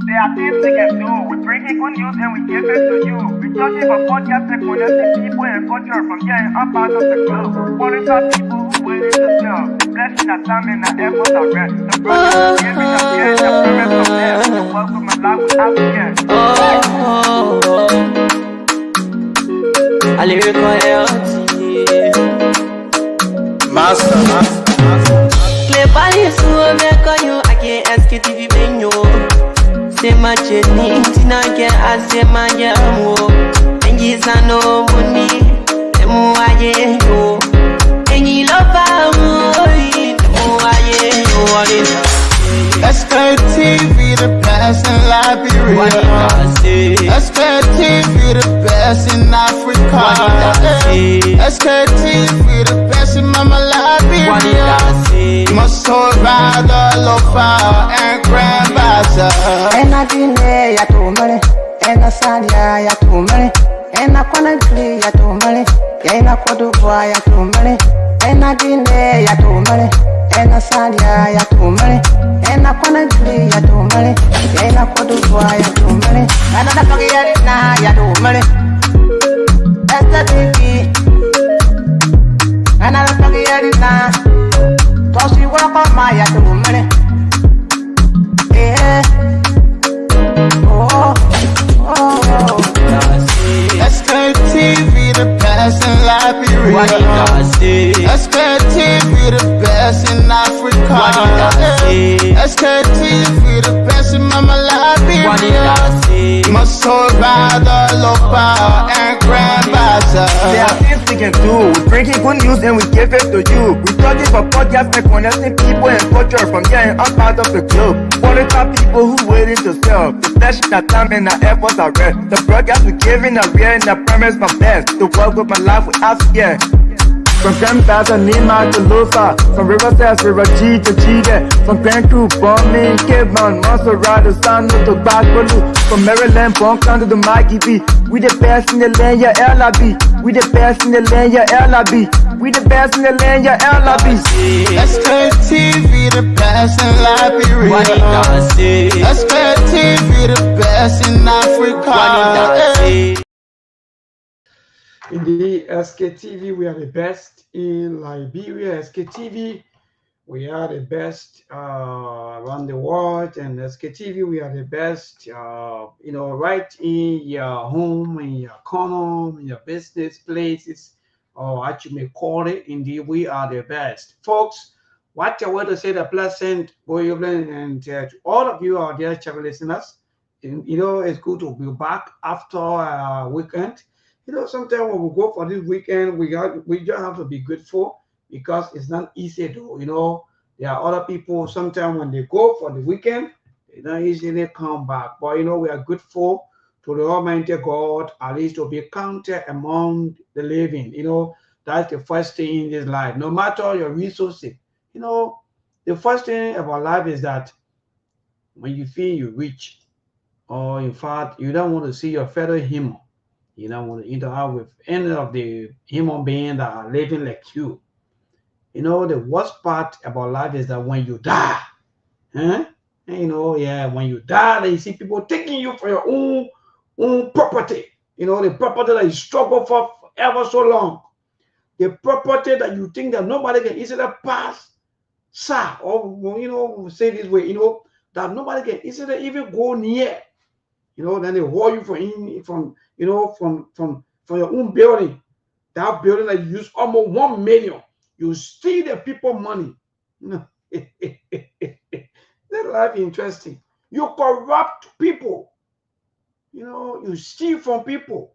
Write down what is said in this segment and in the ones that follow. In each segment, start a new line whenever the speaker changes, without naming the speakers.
There are things we can do. We bring in good news and we give it to you. We touch it for podcast and connecting people and culture from here and up out of the globe. Calling out people who willing to serve. The blessing that time and the efforts are rest. The brothers giving us here and the promise of them. The work of my life without fear.
I lyrical health.
Master.
Play body so make you I can't Sktv menyo. Say my journey, tina get I say my jamo. And yes I know money, the more I go. And you love the more I
Sktv, the best in Liberia. Sktv, the best in Africa. Sktv, the best in Mama Liberia. Must hold rather lofa and grandmother.
And I didn't ya to money, and I said ya to money, and I couldn't play ya to money, and I could do ya to money, and I didn't ya to money, and I said ya to money, and I couldn't play ya to money, and I could do ya to money, and I don't get it now ya to money. That's the thing, and I don't get it now. Cause you work on my ya to money. Yeah.
Sktv, the best in Liberia. Sktv, the best in Africa. Sktv, the best in Mama Liberia. Must hold rather lofa and grandmother.
There are things we can do. We bring in good news and we give it to you. We touch it for podcast and connecting people and culture from here and up out of the globe. Calling out people who willing to serve. The flesh, the time and the efforts are rest. The broadcast we giving are real and the promise from best. To work with my life without fear. From Grandfather Nima to Lufa, from Riverside to Raji to Chide, from Grand Crew, Bombing, Kevon, Montserrat to San to Bagbolu, from Maryland, Bonkan to the Mikey B. We the best in the land, yeah, LIB. We the best in the land, yeah, LIB. We the best in the land, yeah, LIB.
Sktv, the best in Liberia. Sktv, the best in Africa.
Indeed, Sktv, we are the best in Liberia. Sktv, we are the best around the world, and Sktv, we are the best, right in your home, in your corner, in your business places, or as you may call it. Indeed, we are the best, folks. What a way to say the pleasant good evening, and to all of you out there, channel listeners. It's good to be back after a weekend. Sometimes when we go for this weekend, we just have to be grateful because it's not easy to, there are other people, sometimes when they go for the weekend, they don't easily come back. But, we are grateful to the Almighty God, at least to be counted among the living. That's the first thing in this life. No matter your resources, the first thing about life is that when you feel you're rich, or in fact, you don't want to see your fellow human. You don't want to interact with any of the human beings that are living like you. The worst part about life is that when you die, when you die, then you see people taking you for your own property. The property that you struggle for ever so long. The property that you think that nobody can easily pass, or say this way, that nobody can easily even go near. Then they hold you from your own building. That building that you use almost 1 million. You steal the people money. That life interesting. You corrupt people. You steal from people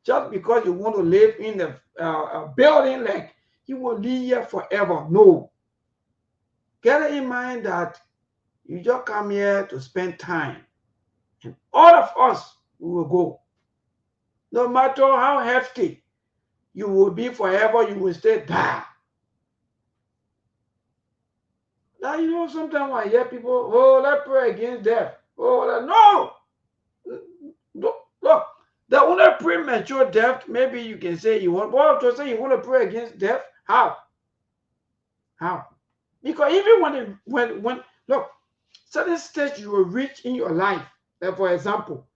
just because you want to live in the building like you will live here forever. No. Get in mind that you just come here to spend time. And all of us, we will go. No matter how hefty you will be forever, you will stay there. Now, sometimes I hear people, let's pray against death. No! Look, the only premature death, maybe you can say you want to pray against death. How? Because even when look, certain stage you will reach in your life, Like for example,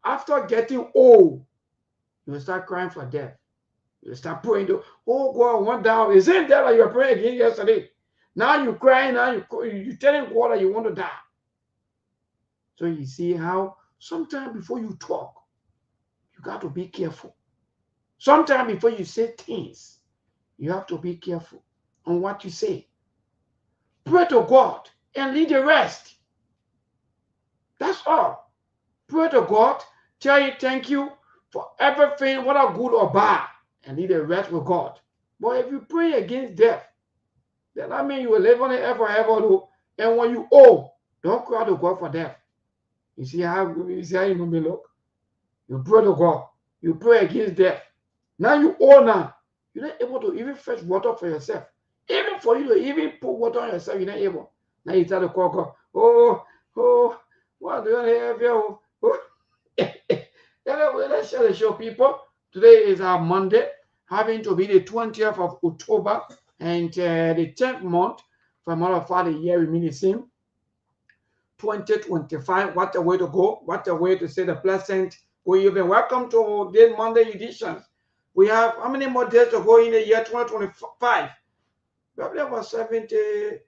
after getting old, you will start crying for death. You start praying to, oh God, one down. Isn't that like you were praying again yesterday? Now you crying, now you telling God that you want to die. So you see how sometimes before you talk, you got to be careful. Sometimes before you say things, you have to be careful on what you say. Pray to God and leave the rest. That's all. Pray to God, tell you thank you for everything, whether good or bad, and leave the rest with God. But if you pray against death, then that means you will live on it forever. And when you owe, don't cry to God for death. You see how you may look? You pray to God. You pray against death. Now you owe now. You're not able to even fetch water for yourself. Even for you to even put water on yourself, you're not able. Now you start to call God. Oh, what do you have here? Oh. Anyway, let's share the show, people. Today is our Monday, having to be the 20th of October and the 10th month. For a matter of fact, the year remains the same. 2025. What a way to go. What a way to say the pleasant good evening. Welcome to the Monday editions. We have how many more days to go in the year 2025? Probably about 70 days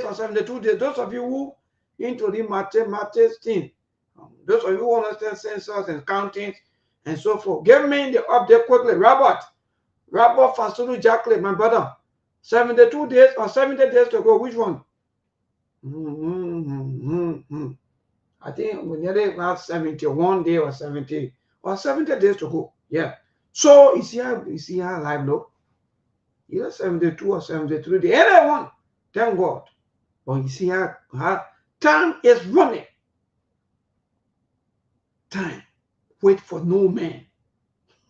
or 72 days. Those of you who into the mathematics thing, those of you who understand sensors and counting and so forth, give me the update quickly. Robert Fasulu Jacqueline, my brother. 72 days or 70 days to go. Which one? I think we nearly have 71 days or 70 days to go. Yeah. So you see how life look? Either 72 or 73 days. Any one. Thank God. But you see how time is running. Time. Wait for no man.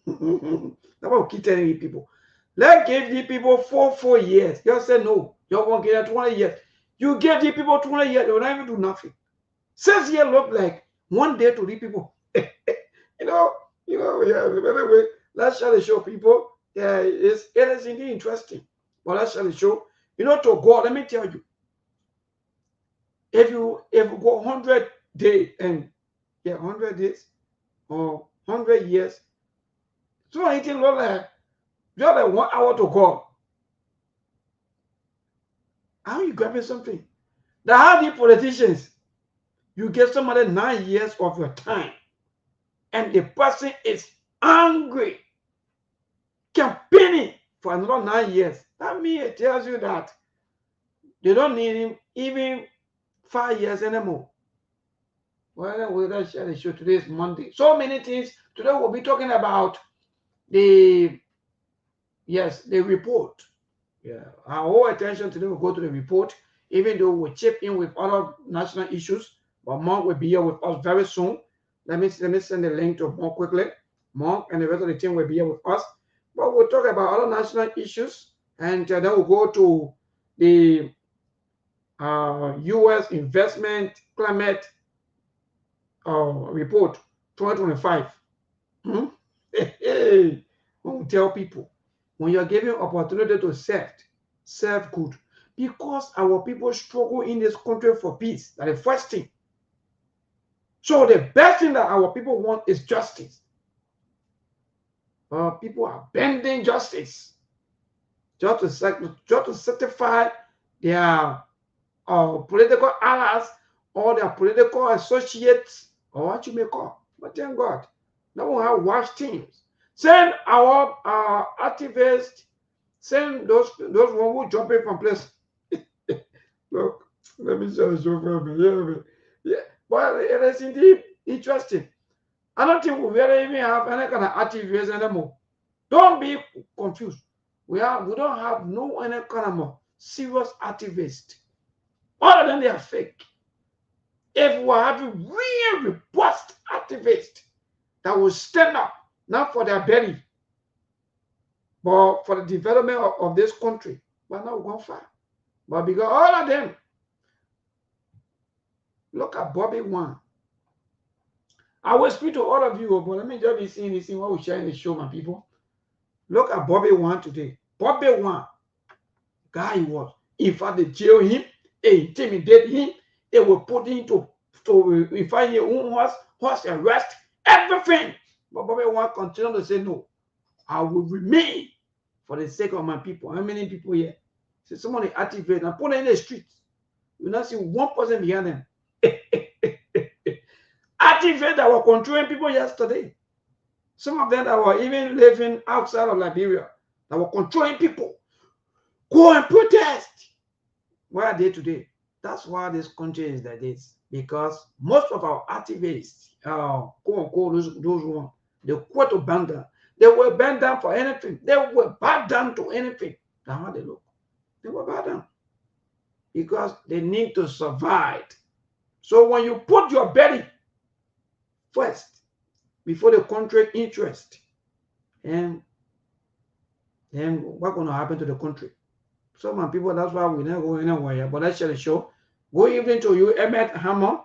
That's what we keep telling you people. Let's give the people 4 years. You say no. You won't get 20 years. You give the people 20 years, they will not even do nothing. 6 years look like 1 day to the people. Yeah. Anyway, let's share the show, people. Yeah, it is indeed interesting. But let's share the show. To God, let me tell you. If you go 100 days and 100 days or 100 years, so anything look like just like 1 hour to go. How are you grabbing something? The hardy politicians, you give somebody 9 years of your time, and the person is angry, campaigning for another 9 years. That means it tells you that they don't need him even 5 years anymore. Well, let's share the show. Today is Monday. So many things. Today we'll be talking about the report. Yeah, our whole attention today will go to the report, even though we'll chip in with other national issues. But Monk will be here with us very soon. Let me send the link to Monk quickly. Monk and the rest of the team will be here with us. But we'll talk about other national issues, and then we'll go to the U.S. investment climate report 2025. We'll tell people, when you're given opportunity to serve good, because our people struggle in this country for peace. That is the first thing. So the best thing that our people want is justice. People are bending justice just to satisfy their political allies or their political associates, or what you may call. But thank God, now we have watch teams. Send our activists, send those one who jump in from place. Look, let me share the show for me. Yeah, but it is indeed interesting. I don't think we really even have any kind of activists anymore. Don't be confused. We don't have no any kind of serious activists. Other than they are fake. If we are having real robust activists that will stand up, not for their belly, but for the development of this country, we're not going far. But because all of them, look at Bobby Wan. I will speak to all of you, but let me just be seeing this thing while we share in the show, my people. Look at Bobby Wan today. Bobby Wan, guy he was. In fact, they jail him, they intimidate him, they will put him into So we find your own horse arrest, everything. But Bobby want to continue to say, no, I will remain for the sake of my people. How many people here? See somebody activate and put them in the streets. You not see one person behind them. Activate that were controlling people yesterday. Some of them that were even living outside of Liberia, that were controlling people. Go and protest. Where are they today? That's why this country is like this. Because most of our activists, those ones, they quit to ban down. They were banned down for anything. They were banned down to anything. That's how they look. They were banned down. Because they need to survive. So when you put your belly first, before the country interest, and then what's going to happen to the country? Some people, that's why we never go anywhere. But that's the show. Good evening to you, Emmett Hammer,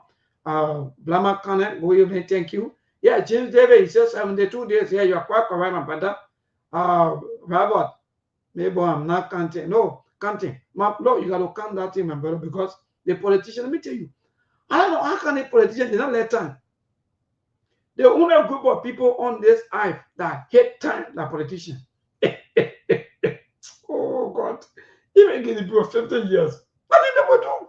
Blama Connect. Good evening, thank you. Yeah, James David, he says 72 days. Yeah, you are quite correct, my brother. Robert, maybe I'm not counting. No, counting. No, you got to count that thing, my brother, because the politician, let me tell you, I don't know how can the politician did not let time. The only group of people on this earth that hate time, the politician. Oh God, even give the people 50 years. What did they do?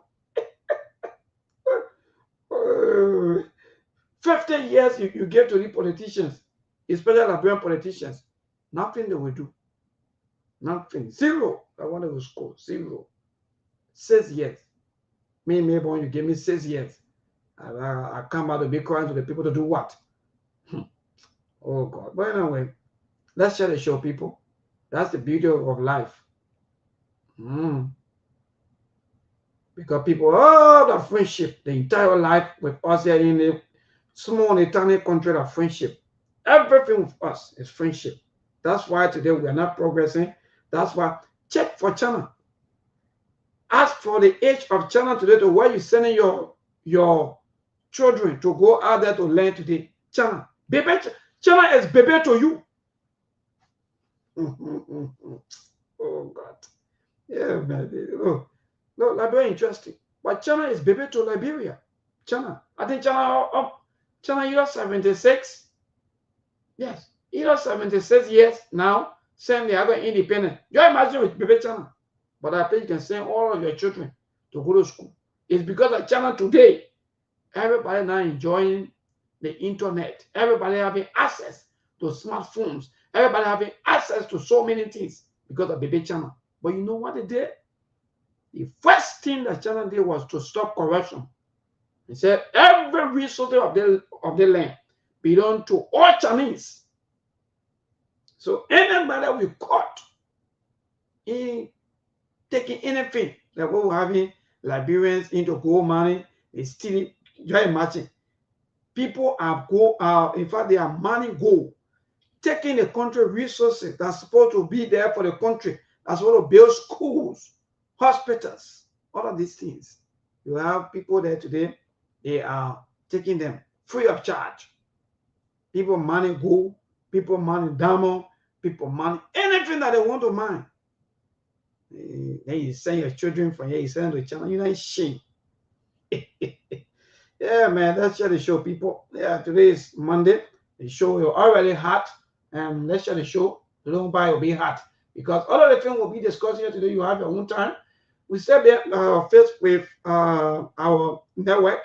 50 years you get to the politicians, especially Liberian politicians, nothing they will do. Nothing. Zero. I want to score. Zero. 6 years. Maybe when you give me 6 years, I come out to be crying to the people to do what? Oh God. But anyway, let's share the show, people. That's the beauty of life. Because people, the friendship, the entire life with us here in a small tiny country of friendship. Everything with us is friendship. That's why today we are not progressing. That's why check for China. Ask for the age of China today to where you're sending your children to go out there to learn today. China. Baby, China is baby to you. Oh God. Yeah, man. Oh. No, Liberia interesting. But China is baby to Liberia. China. I think China year 76. Yes. Year 76 years now. Send the other independent. You imagine with baby China. But I think you can send all of your children to go to school. It's because of China today. Everybody now enjoying the internet. Everybody having access to smartphones. Everybody having access to so many things because of baby China. But you know what they did? The first thing that China did was to stop corruption. He said every resource of the land belong to all Chinese. So anybody we caught in taking anything that we were having Liberians into gold money, they steal it. You imagine. People are in fact, they are money gold, taking the country resources that's supposed to be there for the country, that's supposed to build schools, hospitals, all of these things. You have people there today, they are taking them free of charge. People money gold, people money diamond, people money anything that they want to mine. Then you send your children from here, you send them to China, you're not shame. Yeah, man, let's share the show, people. Yeah, today is Monday. The show is already hot, and let's share the show. The long bye will be hot because all of the things we'll be discussing here today, you have your own time. We stay faced with our network.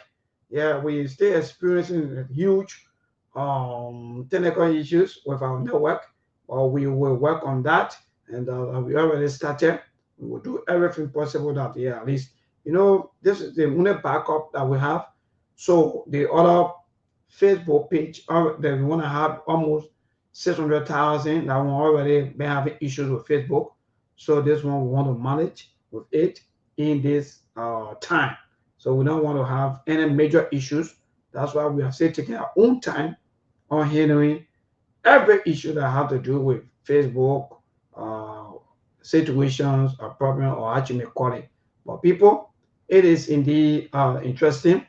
Yeah, we stay experiencing huge technical issues with our network, or we will work on that, and we already started. We will do everything possible that, yeah, at least, you know, this is the only backup that we have. So the other Facebook page that we want to have almost 600,000 that one already been having issues with Facebook. So this one we want to manage with it in this time. So we don't want to have any major issues. That's why we are still taking our own time on handling every issue that have to do with Facebook situations or problem, or how you may call it. But people, it is indeed interesting.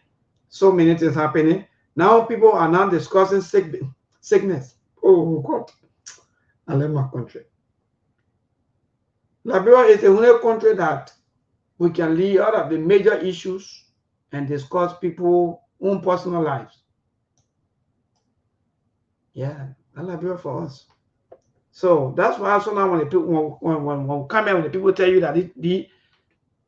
So many things happening. Now people are now discussing sickness. Oh God, I love my country. Liberia is the only country that we can leave out of the major issues and discuss people own personal lives. Yeah, that's Liberia for us. So that's why also now when the people when we come here, when the people tell you that the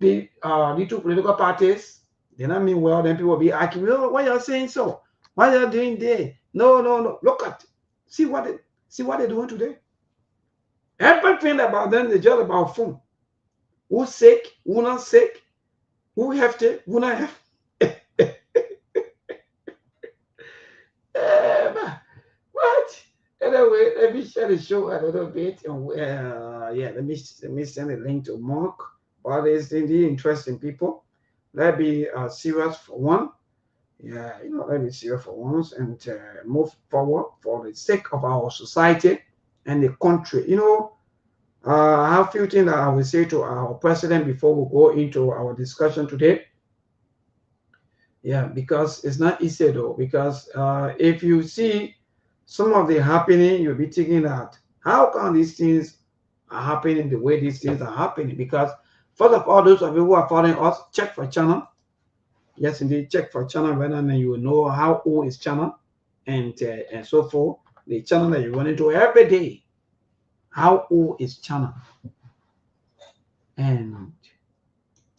two political parties, they not mean well, then people will be asking, oh, why you're saying so? What you're doing there? No, no, no. Look at see what they're doing today. Everything about them is just about phone. Who's sick, who not sick, who have to, who not have. What? Anyway, let me share the show a little bit. And yeah, let me send a link to Mark. All these indeed interesting people. Let me serious for one. Yeah, let me serious for once and move forward for the sake of our society and the country. I have a few things that I will say to our president before we go into our discussion today. Yeah, because it's not easy though. Because if you see some of the happening, you'll be thinking that how come these things are happening the way these things are happening? Because first of all, those of you who are following us, check for channel. Yes, indeed, check for channel right now, and you will know how old is channel and so forth. The channel that you run into every day. How old is channel? And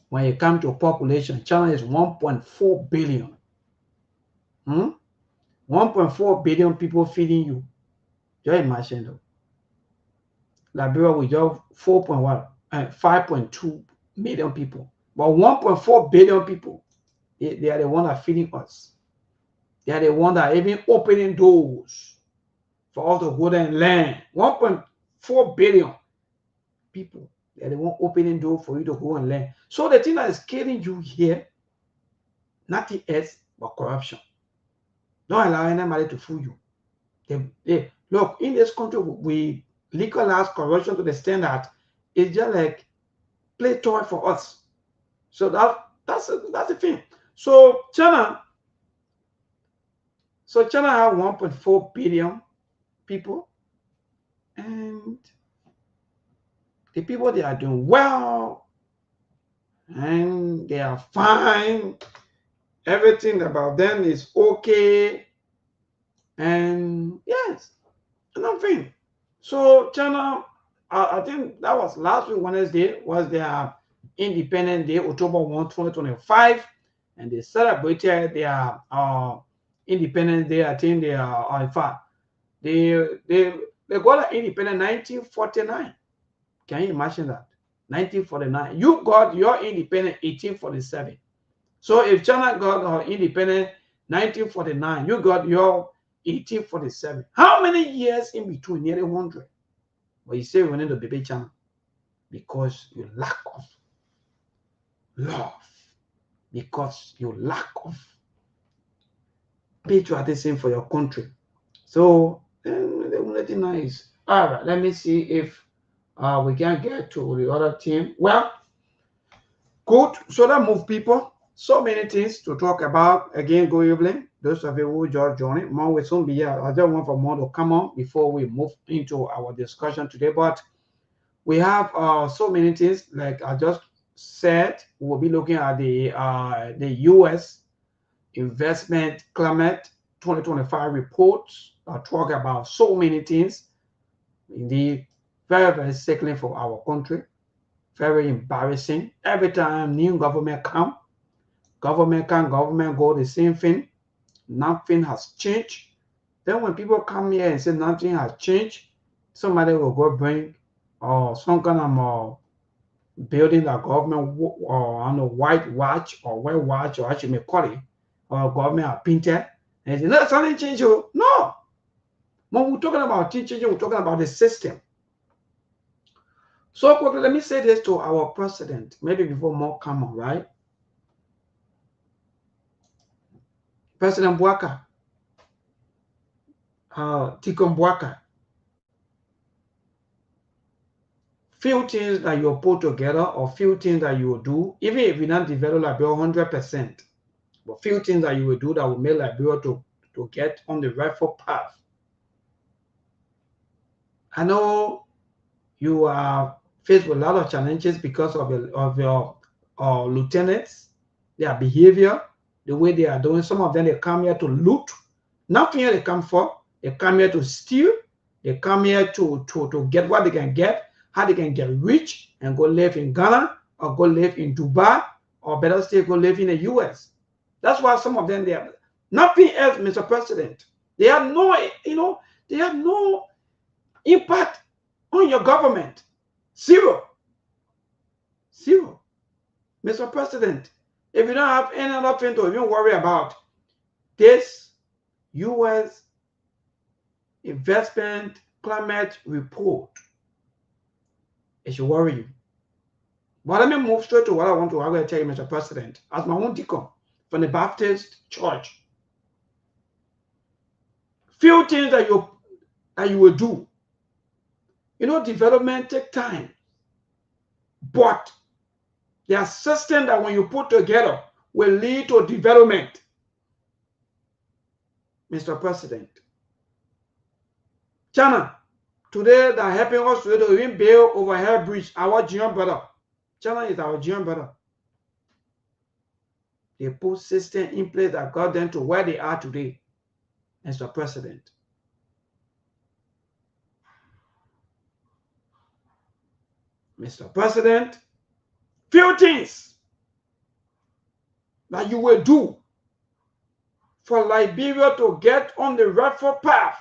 when you come to population, China is 1.4 billion. 1.4 billion people feeding you. Just imagine though. Liberia with just 5.2 million people. But 1.4 billion people, they are the ones that are feeding us. They are the ones that are even opening doors for us to go there and learn. 1.4 billion people. They are the one opening door for you to go and learn. So the thing that is killing you here, nothing else but corruption. Don't allow anybody to fool you. Look, in this country, we legalize corruption to the extent that it's just like play toy for us. So that's the thing. So China have 1.4 billion people, and the people, they are doing well, and they are fine. Everything about them is okay, and yes, nothing. So China, I think that was last week Wednesday was their Independence Day, October 1, 2025, and they celebrated their Independence Day. I think they are in fact they got independent 1949. Can you imagine that? 1949. You got your independent 1847. So if China got her independent 1949, you got your 1847. How many years in between? Nearly 100. But you say we need to baby China because you lack of love, because you lack of patriotism for your country. So the only thing is, all right, let me see if we can get to the other team. Well, good. So that move people. So many things to talk about. Again, go evening. Those of you who just joined, more will soon be here. I just want for more to come on before we move into our discussion today. But we have so many things. Like I just said, we'll be looking at the U.S. Investment Climate 2025 reports. Talk about so many things. Indeed, very, very sickening for our country. Very embarrassing. Every time new government come, government go the same thing. Nothing has changed. Then when people come here and say nothing has changed, somebody will go bring some kind of building that government or I don't know, white watch or white watch or actually may call it or government are painted and say no, something changed. No. When we're talking about teaching, we're talking about the system. So quickly, let me say this to our president, maybe before more come on, right? President Bouaka, Tikom Bouaka, few things that you put together or few things that you will do, even if you not develop Liberia 100%, but few things that you will do that will make Liberia to get on the rightful path. I know you are faced with a lot of challenges because of your lieutenants, their behavior. the way they are doing. Some of them, they come here to loot. Nothing here they come for. They come here to steal. They come here to get what they can get, how they can get rich and go live in Ghana or go live in Dubai, or better still, go live in the US. That's why some of them, they have nothing else, Mr. President. They have no, they have no impact on your government. Zero. Zero. Mr. President, if you don't have any other thing to even worry about, this U.S. investment climate report, it should worry you. But let me move straight to what I'm going to tell you, Mr. President, as my own deacon from the Baptist Church. Few things that you will do. Development takes time, but there are systems that when you put together will lead to development. Mr. President, China, today they're helping us to even build overhead bridge, our Jian brother. China is our Jian brother. They put system in place that got them to where they are today, Mr. President. Mr. President, few things that you will do for Liberia to get on the rightful path.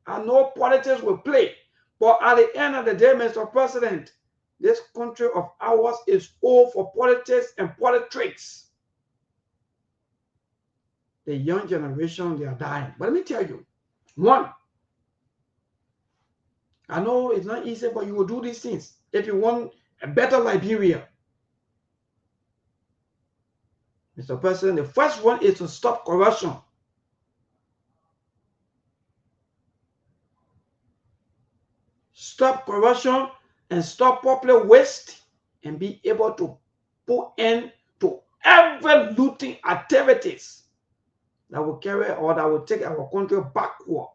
I know politics will play, but at the end of the day, Mr. President, this country of ours is all for politics and politics. The young generation, they are dying. But let me tell you, one, I know it's not easy, but you will do these things if you want a better Liberia. Mr. President, the first one is to stop corruption. Stop corruption and stop popular waste, and be able to put end to every looting activities that will carry or that will take our country backward.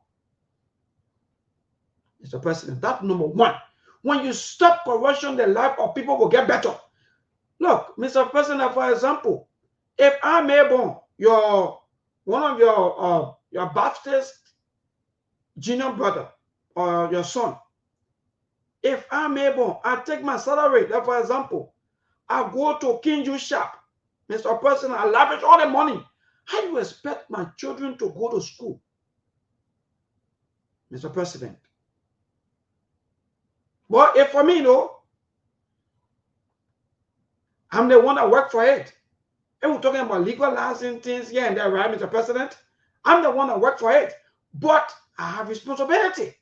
Mr. President, that's number one. When you stop corruption, the life of people will get better. Look, Mr. President, for example, if I'm able, one of your Baptist junior brother or your son, if I'm able, I take my salary, like for example, I go to Kinju shop, Mr. President, I lavish all the money. How do you expect my children to go to school, Mr. President? But if for me, I'm the one that work for it. And we're talking about legalizing things here and there, right, Mr. President? I'm the one that work for it. But I have responsibility.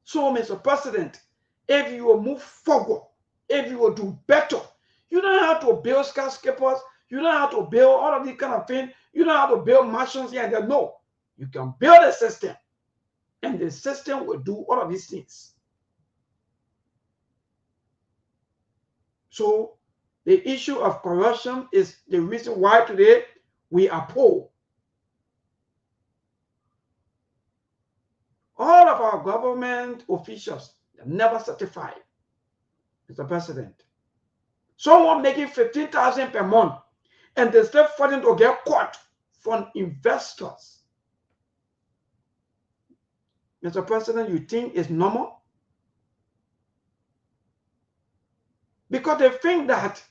So, Mr. President, if you will move forward, if you will do better, you don't have to build skyscrapers, you don't have to build all of these kind of things, you don't have to build mansions here and there. No, you can build a system, and the system will do all of these things. So, the issue of corruption is the reason why today we are poor. All of our government officials are never certified, Mr. President. Someone making 15,000 per month, and they still fighting to get caught from investors. Mr. President, you think it's normal? Because they think that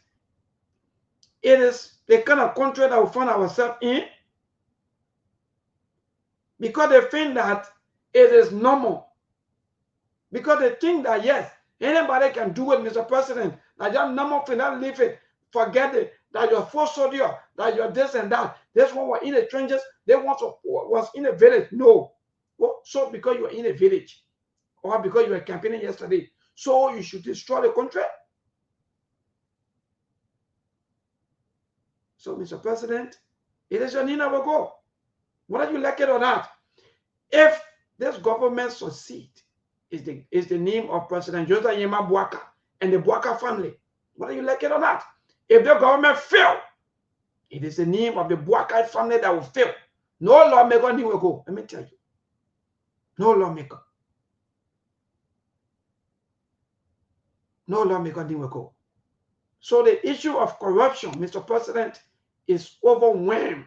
it is the kind of country that we find ourselves in. Because they think that it is normal. Because they think that, yes, anybody can do it, Mr. President. That you're normal thing, not leave it. Forget it. That you're full soldier, that you're this and that. This one was in the trenches, they was in a village. No. Well, so because you were in a village, or because you were campaigning yesterday, so you should destroy the country? So, Mr. President, it is your need of a go. Whether you like it or not, if this government succeed, is the name of President Joseph Yema Boaka and the Boaka family, whether you like it or not. If the government fail, it is the name of the Boaka family that will fail. No lawmaker will go. Let me tell you. No lawmaker. No lawmaker will go. So the issue of corruption, Mr. President, is overwhelmed.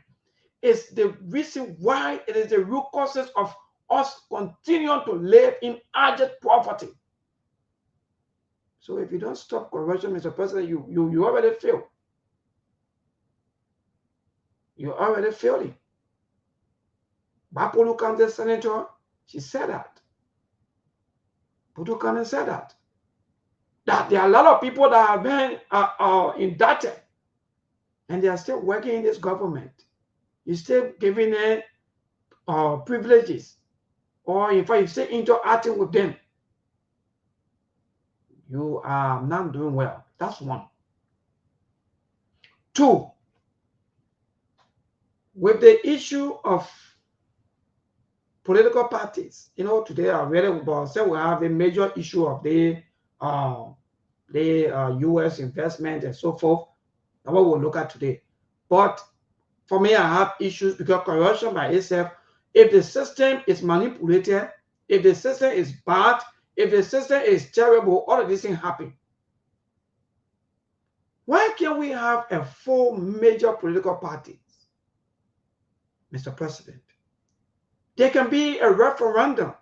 It's the reason why it is the root causes of us continuing to live in abject poverty. So if you don't stop corruption, Mr. President, you already failed. You're already failing. Bapolu County Senator, she said that. Putu County said that. That there are a lot of people that have been indicted and they are still working in this government. You're still giving them privileges, or in fact, you're still interacting with them. You are not doing well. That's one. Two, with the issue of political parties, today I read about, say we have a major issue of the U.S. investment and so forth. That's what we'll look at today. But for me, I have issues because corruption by itself, if the system is manipulated, if the system is bad, if the system is terrible, all of these things happen. Why can't we have 4 major political parties, Mr. President? There can be a referendum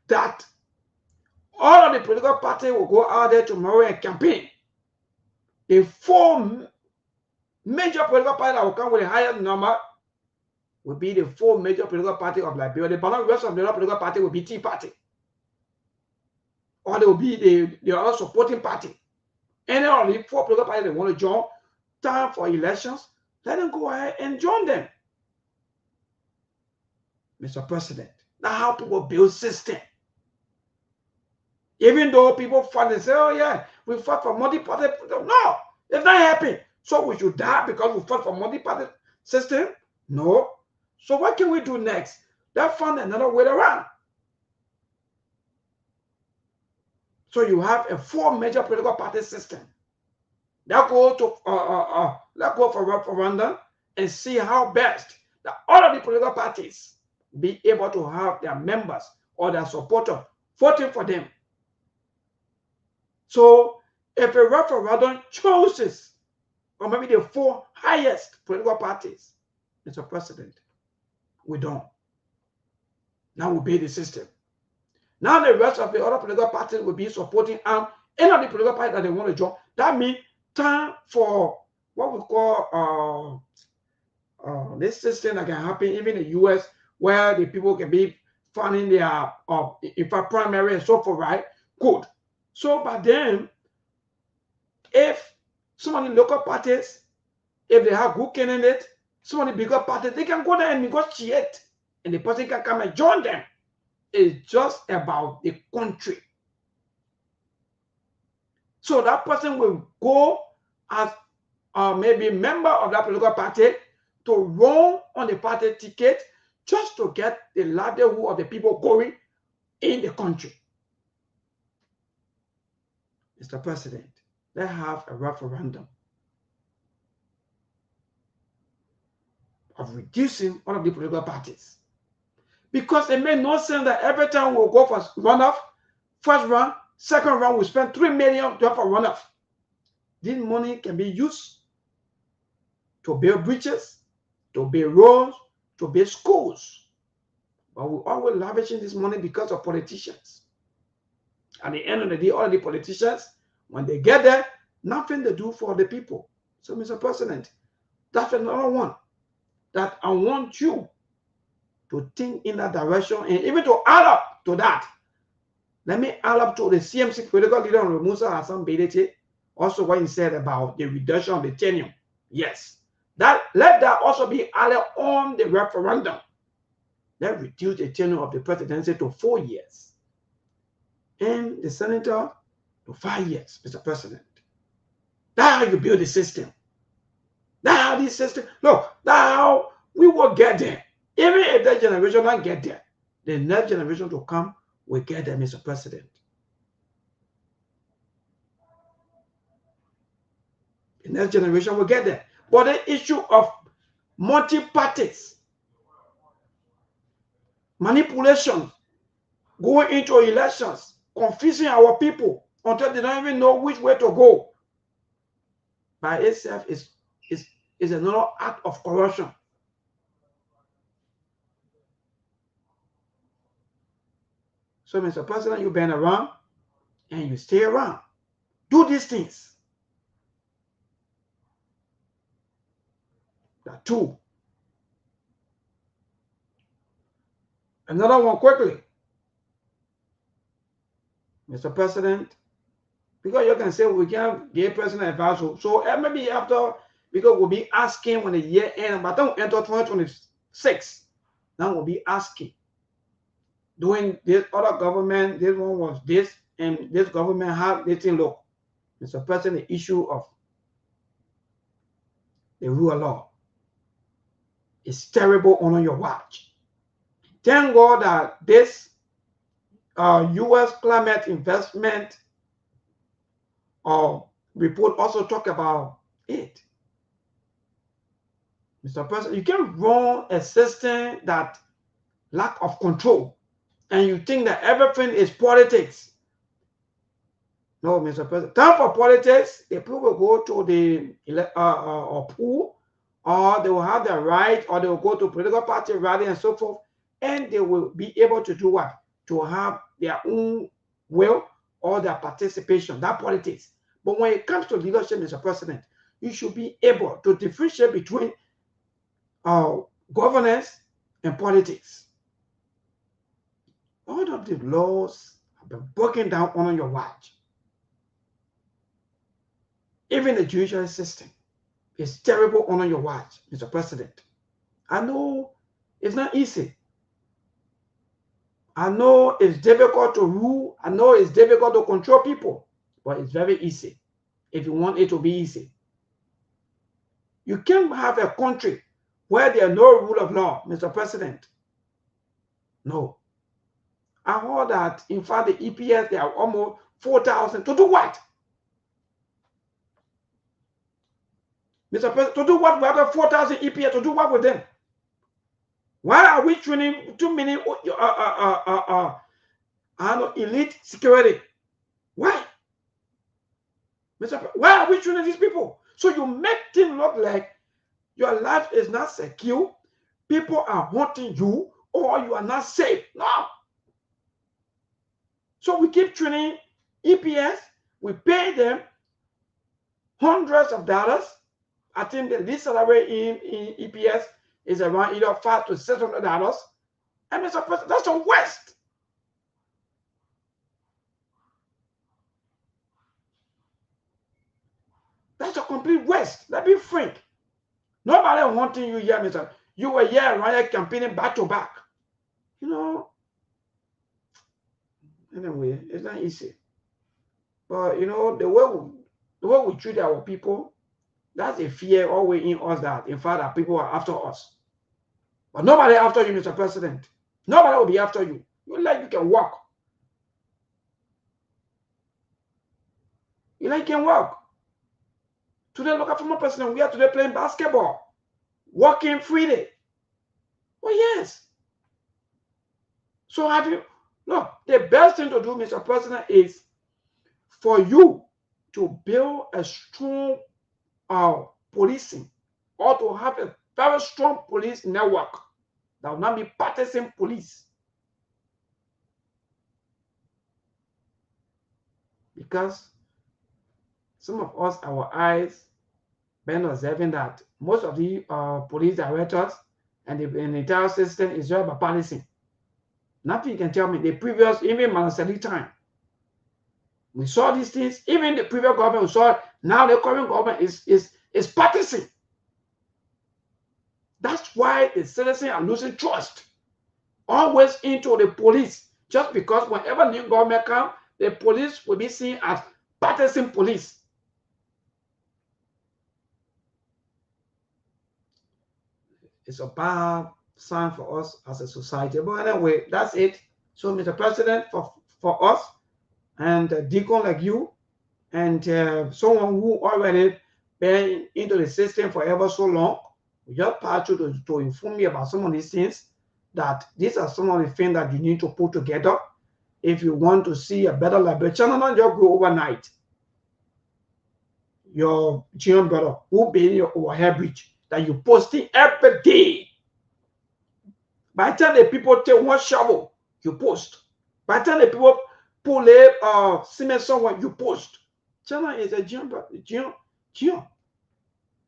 that all of the political parties will go out there tomorrow and campaign. The 4 major political parties that will come with the highest number will be the 4 major political parties of Liberia. The rest of the other political party will be Tea Party. Or they will be the other supporting party. Any of the 4 political parties that want to join, time for elections, let them go ahead and join them. Mr. President, that's how people build system. Even though people fight and say, oh yeah, we fought for multi-party. No, it's not happening. So we should die because we fought for multi-party system? No. So what can we do next? Let's find another way around. So you have a 4 major political party system. Let's go for referendum and see how best that all of the political parties be able to have their members or their supporters voting for them. So if a referendum chooses, or maybe the 4 highest political parties, Mr. President, we don't. Now we build the system. Now the rest of the other political parties will be supporting any of the political parties that they want to join. That means time for what we call this system that can happen even in the US, where the people can be funding their primary and so forth, right? Good. So by then, if some of the local parties, if they have good candidates, some of the bigger parties, they can go there and negotiate, and the person can come and join them. It's just about the country. So that person will go as maybe a member of that political party to run on the party ticket just to get the livelihood of the people going in the country. Mr. President, let's have a referendum of reducing all of the political parties. Because it made no sense that every time we'll go for runoff, first round, second round, we spend $3 million just for runoff. This money can be used to build bridges, to build roads, to build schools. But we're always lavishing this money because of politicians. At the end of the day, all the politicians, when they get there, nothing to do for the people. So, Mr. President, that's another one that I want you to think in that direction, and even to add up to that. Let me add up to the CMC political leader on Musa Hassan Bedete, also what he said about the reduction of the tenure. Yes, let that also be added on the referendum. Let's reduce the tenure of the presidency to 4 years, and the senator to 5 years, Mr. President. That's how you build the system. That's how this system, look, that's how we will get there. Even if that generation don't get there, the next generation to come will get there, Mr. President. The next generation will get there. But the issue of multi-parties, manipulation, going into elections, confusing our people until they don't even know which way to go. by itself is another act of corruption. So, Mr. President, you've been around and you stay around. Do these things. That two. Another one quickly. Mr. President, because you can say we can give personal advice. So maybe after, because we'll be asking when the year ends, but don't enter 2026. Now we'll be asking. Doing this other government, this one was this, and this government have this thing. Look, Mr. President, the issue of the rule of law is terrible on your watch. Thank God that this U.S. climate investment report also talk about it. Mr. President, you can't run a system that lack of control and you think that everything is politics. No, Mr. President. Time for politics, the people will go to the pool, or they will have the right, or they will go to political party rally and so forth, and they will be able to do what? To have their own will or their participation, that politics. But when it comes to leadership, Mr. President, you should be able to differentiate between governance and politics. All of the laws have been broken down on your watch. Even the judicial system is terrible on your watch, Mr. President. I know it's not easy. I know it's difficult to rule. I know it's difficult to control people, but it's very easy if you want it to be easy. You can't have a country where there are no rule of law, Mr. President. No. I heard that, in fact, the EPS, there are almost 4,000. To do what? Mr. President, to do what? We have 4,000 EPS. To do what with them? Why are we training too many elite security? Why? Mr. President, why are we training these people? So you make things look like your life is not secure, people are haunting you, or you are not safe. No. So we keep training EPS, we pay them hundreds of dollars. I think the least salary in EPS is around either $500 to $600. And Mr. President, that's a waste. That's a complete waste. Let's be frank. Nobody wanting you here, Mr. You were here around here campaigning back to back. You know. Anyway, it's not easy. But you know, the way we treat our people, that's a fear always in us that, in fact, that people are after us. But nobody after you, Mr. President. Nobody will be after you. You like you can walk. You like you can walk. Today, look at former president. We are today playing basketball, walking freely. Oh yes. So have you? Look, the best thing to do, Mr. President, is for you to build a strong policing, or to have a very strong police network that will not be partisan police. Because some of us, our eyes, been observing that most of the police directors and the entire system is just about policing. Nothing can tell me the previous, even Manasali time. We saw these things, even the previous government, we saw it. Now the current government is partisan. That's why the citizens are losing trust always into the police, just because whenever new government comes, the police will be seen as partisan police. It's a bad sign for us as a society. But anyway, that's it. So, Mr. President, for us and a deacon like you and someone who already been into the system for ever so long, we just pass you to inform me about some of these things, that these are some of the things that you need to put together if you want to see a better Liberia. Channel not just grow overnight. your Jian brother who be in your overhead bridge that you posting every day. By the time the people take one shovel, you post. By the time the people pull a cement somewhere, you post. China is a Jian.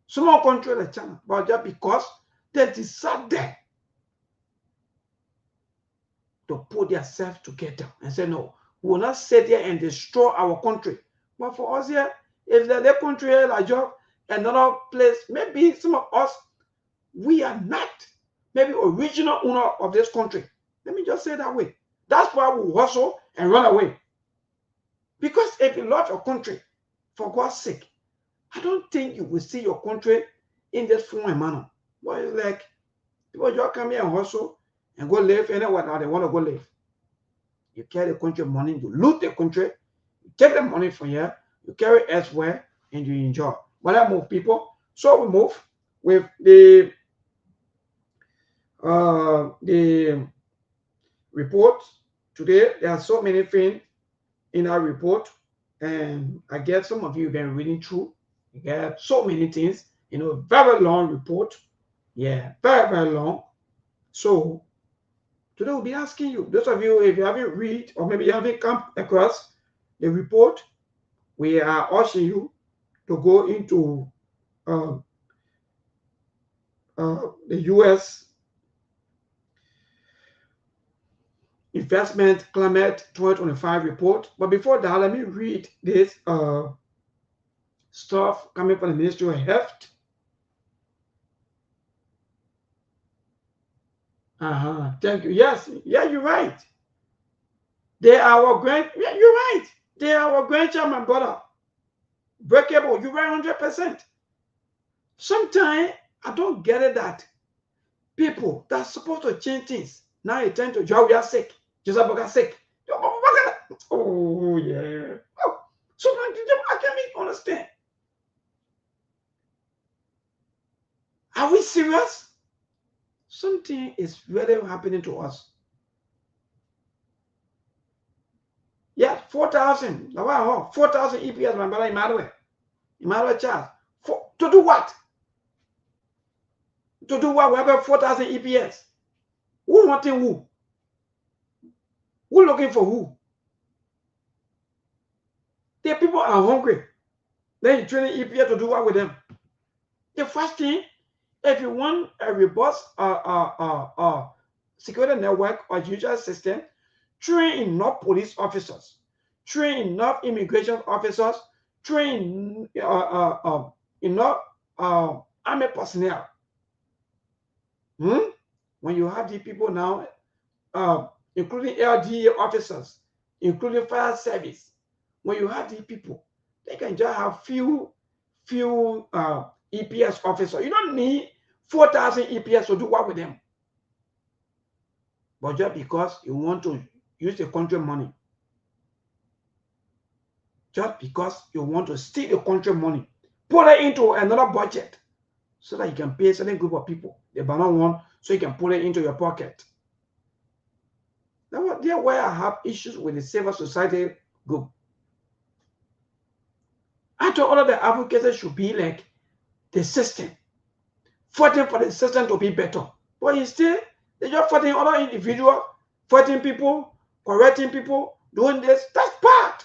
Small country like China, but just because they decided to put themselves together and say, no, we will not sit here and destroy our country. But for us here, if the country here like just another place, maybe some of us, we are not maybe original owner of this country. Let me just say that way. That's why we hustle and run away. Because if you love your country, for God's sake, I don't think you will see your country in this form and manner. But it's like people just come here and hustle and go live anywhere that they want to go live. You carry the country money, you loot the country, you take the money from here, you carry it elsewhere, and you enjoy. But I move people. So we move with the report today. There are so many things in our report, and I guess some of you have been reading through. You get so many things, very long report. Yeah, very, very long. So today we'll be asking you, those of you, if you haven't read or maybe you haven't come across the report, we are urging you to go into the U.S. Investment Climate 2025 report. But before that, let me read this stuff coming from the Ministry of Health. Thank you. Yes, yeah, you're right. They are our grand. Yeah, you're right. They are our grandchild, my brother. Breakable. You're right, 100%. Sometimes I don't get it that people that's supposed to change things now you tend to job. We are sick. Just got sick. Oh yeah. Oh, sometimes I can't even understand. Are we serious? Something is really happening to us. Yeah, 4,000. 4,000 EPS, my brother Emmanuel Charles. To do what? To do what? We have 4,000 EPS. Who wanting who? Who looking for who? The people are hungry. Then you training EPS to do what with them? The first thing, if you want a robust security network or judicial system, train enough police officers, train enough immigration officers, train enough army personnel. When you have the people now, including LDA officers, including fire service, when you have the people, they can just have few EPS officers. You don't need 4,000 EPS to do what with them. But just because you want to use the country money, just because you want to steal the country money, put it into another budget so that you can pay a certain group of people. The banana one, so you can put it into your pocket. That's where I have issues with the civil society group. I thought all of the advocates should be like the system, fighting for the system to be better. But instead, they're just fighting other individuals, fighting people, correcting people, doing this. That's bad.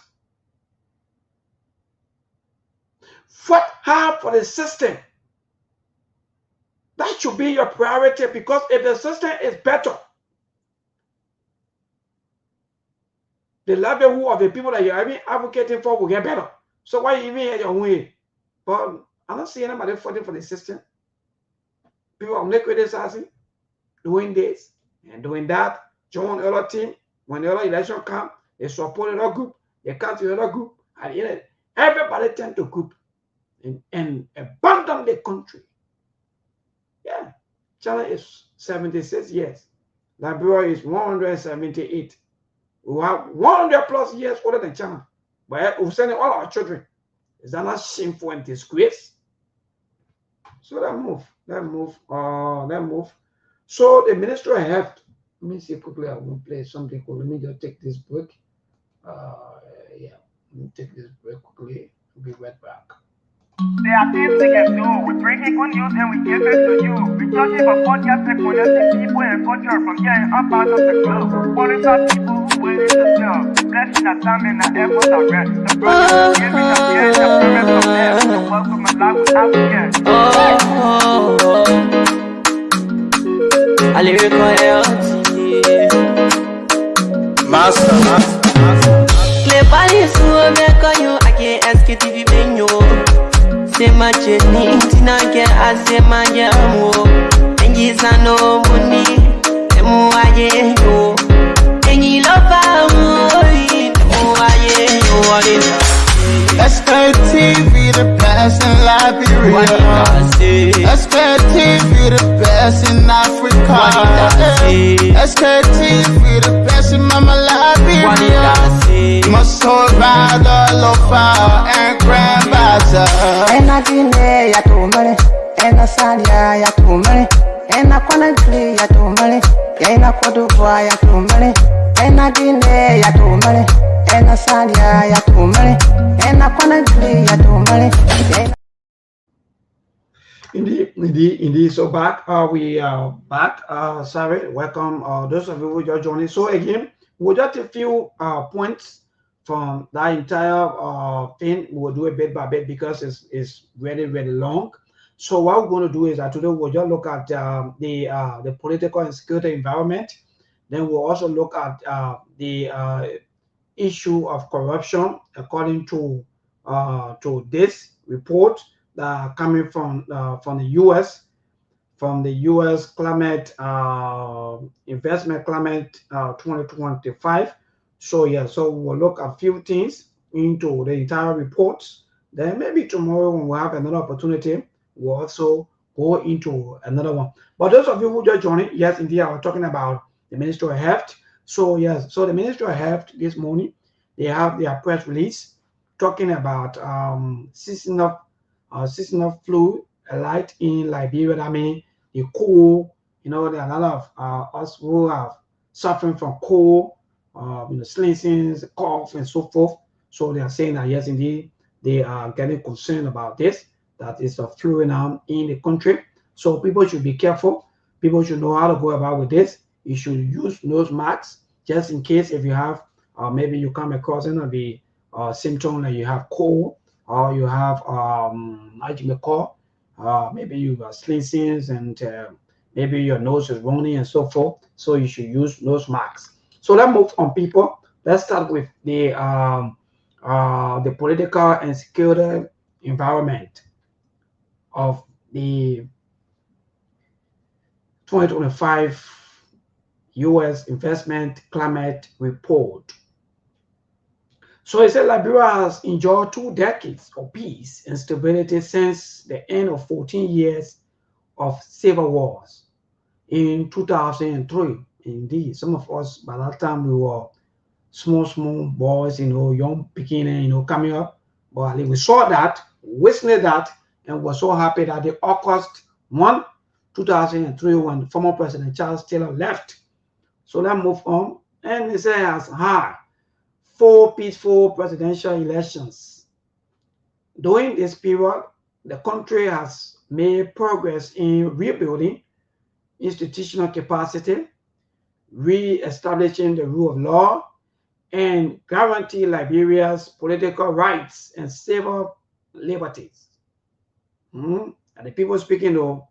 Fight hard for the system. That should be your priority, because if the system is better, the livelihood of the people that you're even advocating for will get better. So why you even at your way? But I don't see anybody fighting for the system. People are criticizing, doing this and doing that, join other team. When the other election comes, they support another group, they come to another group, and everybody tend to group and abandon the country. Yeah, China is 76 years. Liberia is 178. We have 100 plus years older than China. But we're sending all our children. Is that not shameful and disgrace? So that move. So the Ministry of Health, let me see quickly, I will play something cool. Let me just take this break. Let me take this break quickly. We'll be right back.
There are things we can do. We bring in good news and we give it to you. We searching for podcasts and connecting people and culture from here and up out of the globe. Calling out people who willing to sell. Blessing our time and our efforts are rest. The brothers giving us the end, the parents of them. The welcome and life without fear.
I lyrical
Master.
Play body so make you I can't Sktv menu. Say my journey, Tina get I say my jamo. And you no money, and more I yo. And you love
Sktv, the best in Liberia. Sktv, the best in Africa. Sktv, the best in Mama Liberia. Must hold by the lofa and grandbaza.
Ena Guinea ya tumale, ena Salia ya tumale, ena Conakry ya tumale, ena Cote d'Ivoire ya tumale, ena Guinea ya tumale, ena Salia ya tumale, ena Conakry ya tumale.
Indeed. So we are back. Sorry, welcome those of you who just joining. So again, we'll just a few points from that entire thing. We'll do it bit by bit because it's very long. So what we're going to do is that today we'll just look at the political and security environment. Then we'll also look at the issue of corruption according to this report that are coming from the U.S. from the U.S. climate investment climate 2025. So yeah, so we'll look at a few things into the entire reports. Then maybe tomorrow when we have another opportunity, we'll also go into another one. But those of you who just joined, yes, indeed, I was talking about the Ministry of Health. So yes, so the Ministry of Health this morning, they have their press release talking about seasonal flu alert in Liberia. I mean, the cold, there are a lot of us who are suffering from cold, sneezing, cough, and so forth. So they are saying that yes, indeed, they are getting concerned about this, that is a flu now in the country. So people should be careful. People should know how to go about with this. You should use nose masks just in case if you have, maybe you come across any of the symptom that you have cold or you have, how you may call, maybe you have sneezing and maybe your nose is running and so forth. So you should use nose masks. So let's move on, people. Let's start with the political and security environment of the 2025 U.S. Investment Climate Report. So it said Liberia has enjoyed 2 decades of peace and stability since the end of 14 years of civil wars in 2003. Indeed, some of us by that time we were small boys, young beginning, coming up. But we saw that, witnessed that, and were so happy that the August 1, 2003, when former President Charles Taylor left. So let's move on. And it says, 4 peaceful presidential elections. During this period, the country has made progress in rebuilding institutional capacity, re-establishing the rule of law, and guarantee Liberia's political rights and civil liberties. And the people speaking though,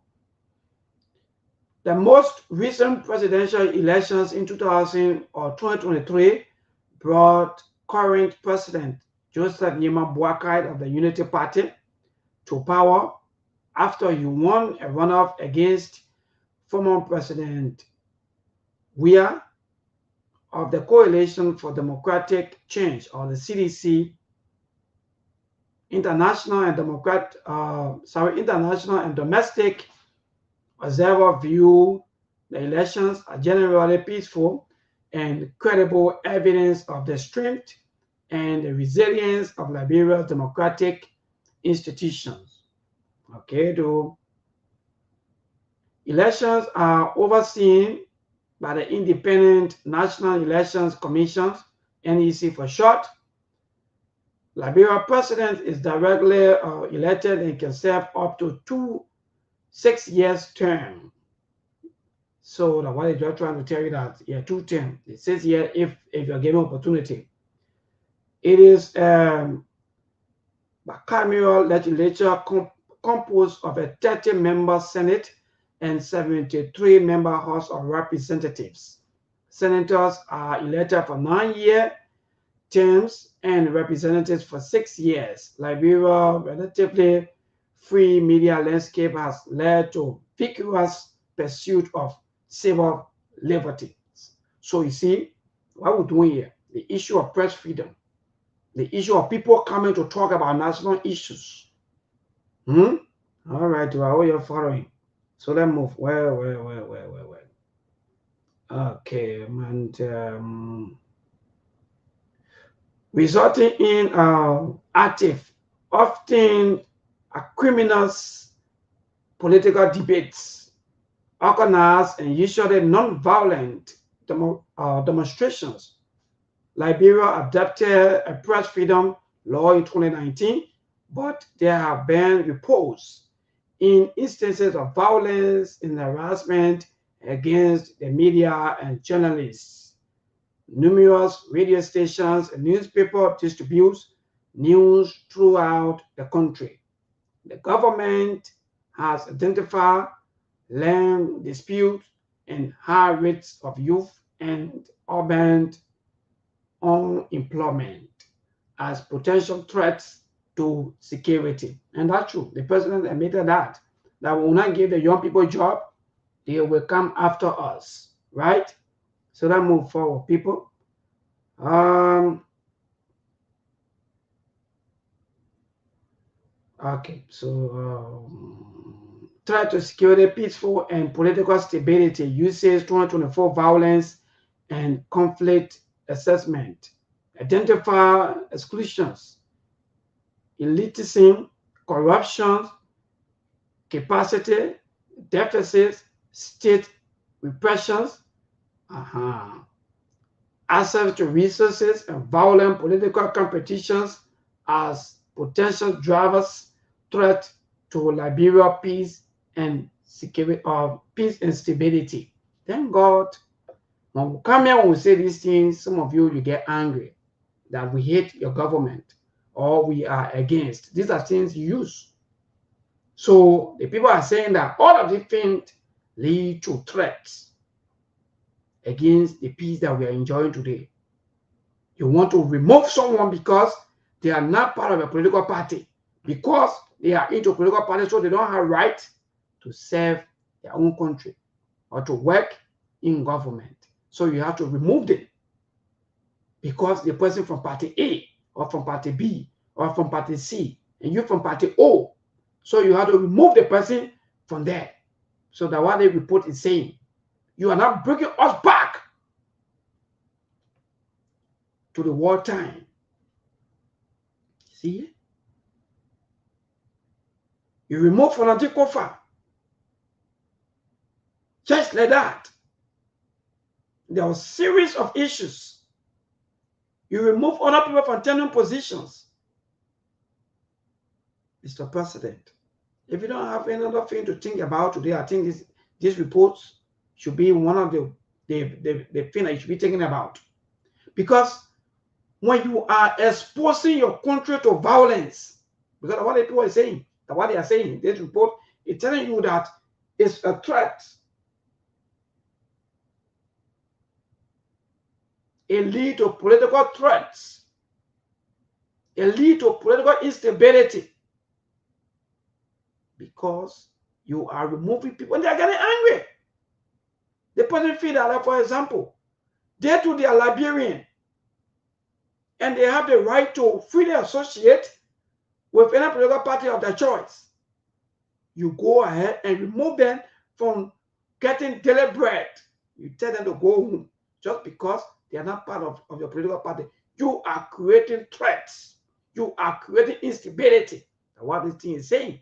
the most recent presidential elections in 2023 brought current President Joseph Nyema Boakai of the Unity Party to power after he won a runoff against former President Weah of the Coalition for Democratic Change, or the CDC. International and domestic observers view the elections as generally peaceful and credible evidence of the strength and the resilience of Liberia's democratic institutions. Okay, the elections are overseen by the Independent National Elections Commission, NEC for short, Liberia president is directly elected and can serve up to 2 6-year term. So that's why they're trying to tell you that, yeah, 2 term. It says here if you're given opportunity. It is bicameral legislature composed of a 30-member Senate and 73-member House of Representatives. Senators are elected for 9-year terms and representatives for 6 years. Liberia's relatively free media landscape has led to vigorous pursuit of civil liberties. So you see, what we're doing here, the issue of press freedom, the issue of people coming to talk about national issues. All right, well, you're following. So let's move. Well. Okay, and resulting in active, often criminals political debates, organized and usually non-violent demonstrations. Liberia adopted a press freedom law in 2019, but there have been reports in instances of violence and harassment against the media and journalists. Numerous radio stations and newspapers distribute news throughout the country. The government has identified land disputes and high rates of youth and urban unemployment as potential threats to security. And that's true. The president admitted that we will not give the young people a job, they will come after us, right? So let's move forward, people. Okay, so threat to security, peaceful and political stability, uses 2024 violence and conflict assessment, identify exclusions, elitism, corruption, capacity, deficits, state repressions, access to resources and violent political competitions as potential drivers threat to Liberia peace and security peace and stability. Thank God. When we come here, when we say these things, some of you get angry that we hate your government or we are against. These are things you use. So the people are saying that all of these things lead to threats against the peace that we are enjoying today. You want to remove someone because they are not part of a political party, because they are into political party, so they don't have right to serve their own country or to work in government. So you have to remove them because the person from party A or from party B or from party C and you from party O. So you have to remove the person from there. So that what the report is saying, you are not bringing us back to the wartime. See? You remove from Kofa. Just like that. There are a series of issues. You remove other people from tenant positions. Mr. President, if you don't have any other thing to think about today, I think this report should be one of the things that you should be thinking about. Because when you are exposing your country to violence, because of what the people are saying, what they are saying, this report is telling you that it's a threat. It leads to political threats. It leads to political instability. Because you are removing people and they are getting angry. The person feel that, for example, they too they are Liberian and they have the right to freely associate with any political party of their choice. You go ahead and remove them from getting daily bread. You tell them to go home just because they are not part of your political party. You are creating threats. You are creating instability. That's what this thing is saying.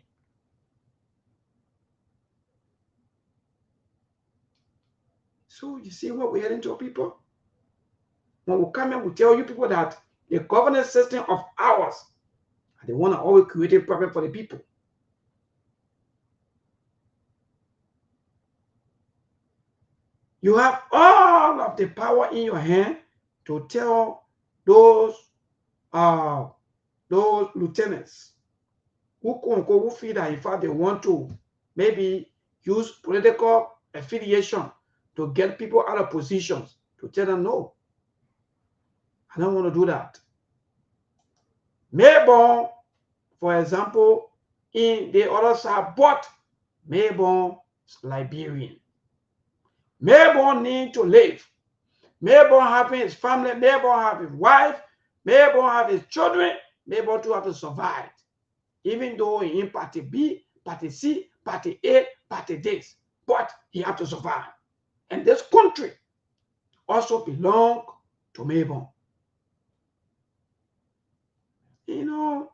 So you see what we're heading to, people? When we come here, we tell you people that the governance system of ours, and they want to always create a problem for the people. You have all of the power in your hand to tell those lieutenants who feel that in fact they want to maybe use political affiliation to get people out of positions, to tell them, no, I don't want to do that. Mayborn, for example, in the other side, but Mayborn is Liberian. Mayborn need to live. Mayborn having his family, Mayborn have his wife, Mayborn have his children, Mayborn to have to survive. Even though in party B, party C, party A, party this, but he have to survive. And this country also belong to Mayborn. You know,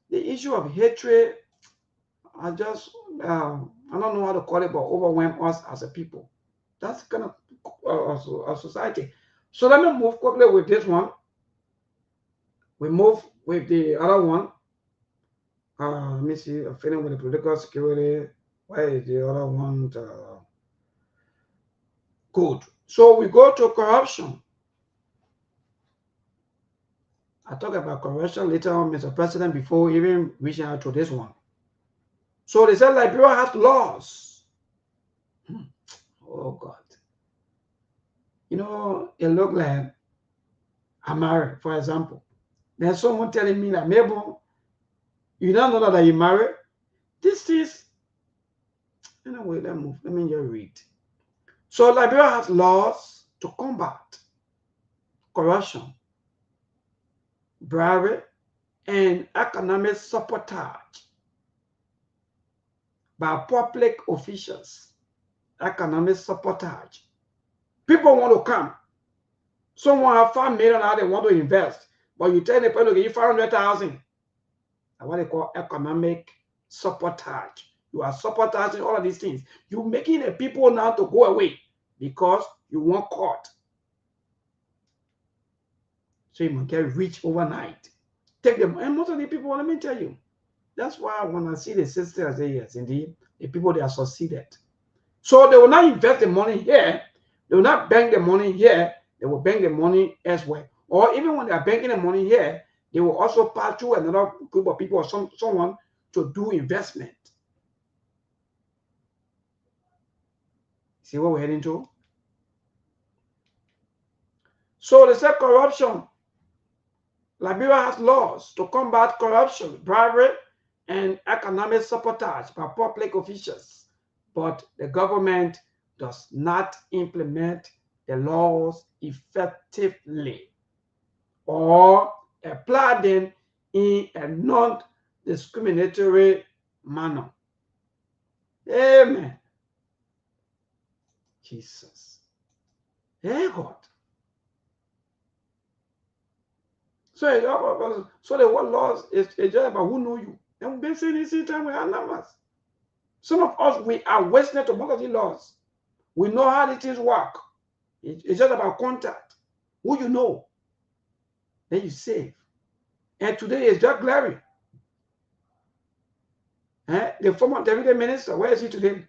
the issue of hatred, I just, I don't know how to call it, but overwhelm us as a people. That's kind of a society. So let me move quickly with this one. We move with the other one. Let me see. I'm feeling with the political security. Why is the other one good? So we go to corruption. I talk about corruption later on, Mr. President, before even reaching out to this one. So they said Liberia has laws. Oh God. You know, it looked like I'm married, for example. There's someone telling me that maybe you don't know that you married. This is, anyway, let me just read. So Liberia has laws to combat corruption, bribery, and economic sabotage by public officials. Economic sabotage. People want to come. Someone have $5 million they want to invest, but you tell the person to give you 500,000. That's what they call economic sabotage. You are sabotaging all of these things. You're making the people now to go away because you want caught. So you must get rich overnight. Take them, and most of the people, let me tell you, that's why when I see the system, I say, yes, indeed, the people, they are succeeded. So they will not invest the money here. They will not bank the money here. They will bank the money elsewhere. Or even when they are banking the money here, they will also pass through another group of people or someone to do investment. See what we're heading to? So they said corruption. Liberia has laws to combat corruption, bribery, and economic sabotage by public officials, but the government does not implement the laws effectively or apply them in a non-discriminatory manner. Amen. Jesus. Hey God. So the word laws is just about who know you. And we've been saying this time we have numbers. Some of us, we are wasted to most of the laws. We know how these things work. It's just about contact. Who you know, then you save. And today is just glaring. The former deputy minister, where is he today?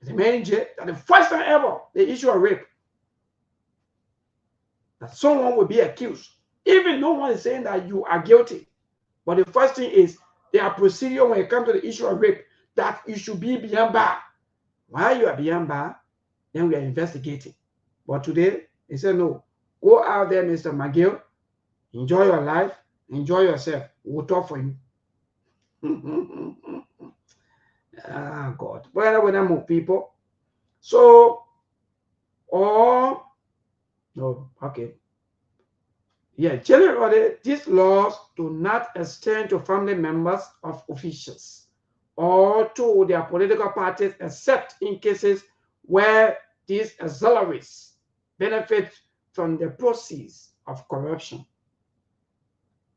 The man in jail. That the first time ever they issue a rape, that someone will be accused. Even no one is saying that you are guilty. But the first thing is there are procedures when it comes to the issue of rape that you should be beyond bar. While you are beyond bar, then we are investigating. But today, they say, no, go out there, Mr. McGill, enjoy your life, enjoy yourself. We'll talk for you. Ah, God. Well, when I move people. So, no, okay. Yeah, generally, these laws do not extend to family members of officials or to their political parties, except in cases where these auxiliaries benefit from the proceeds of corruption.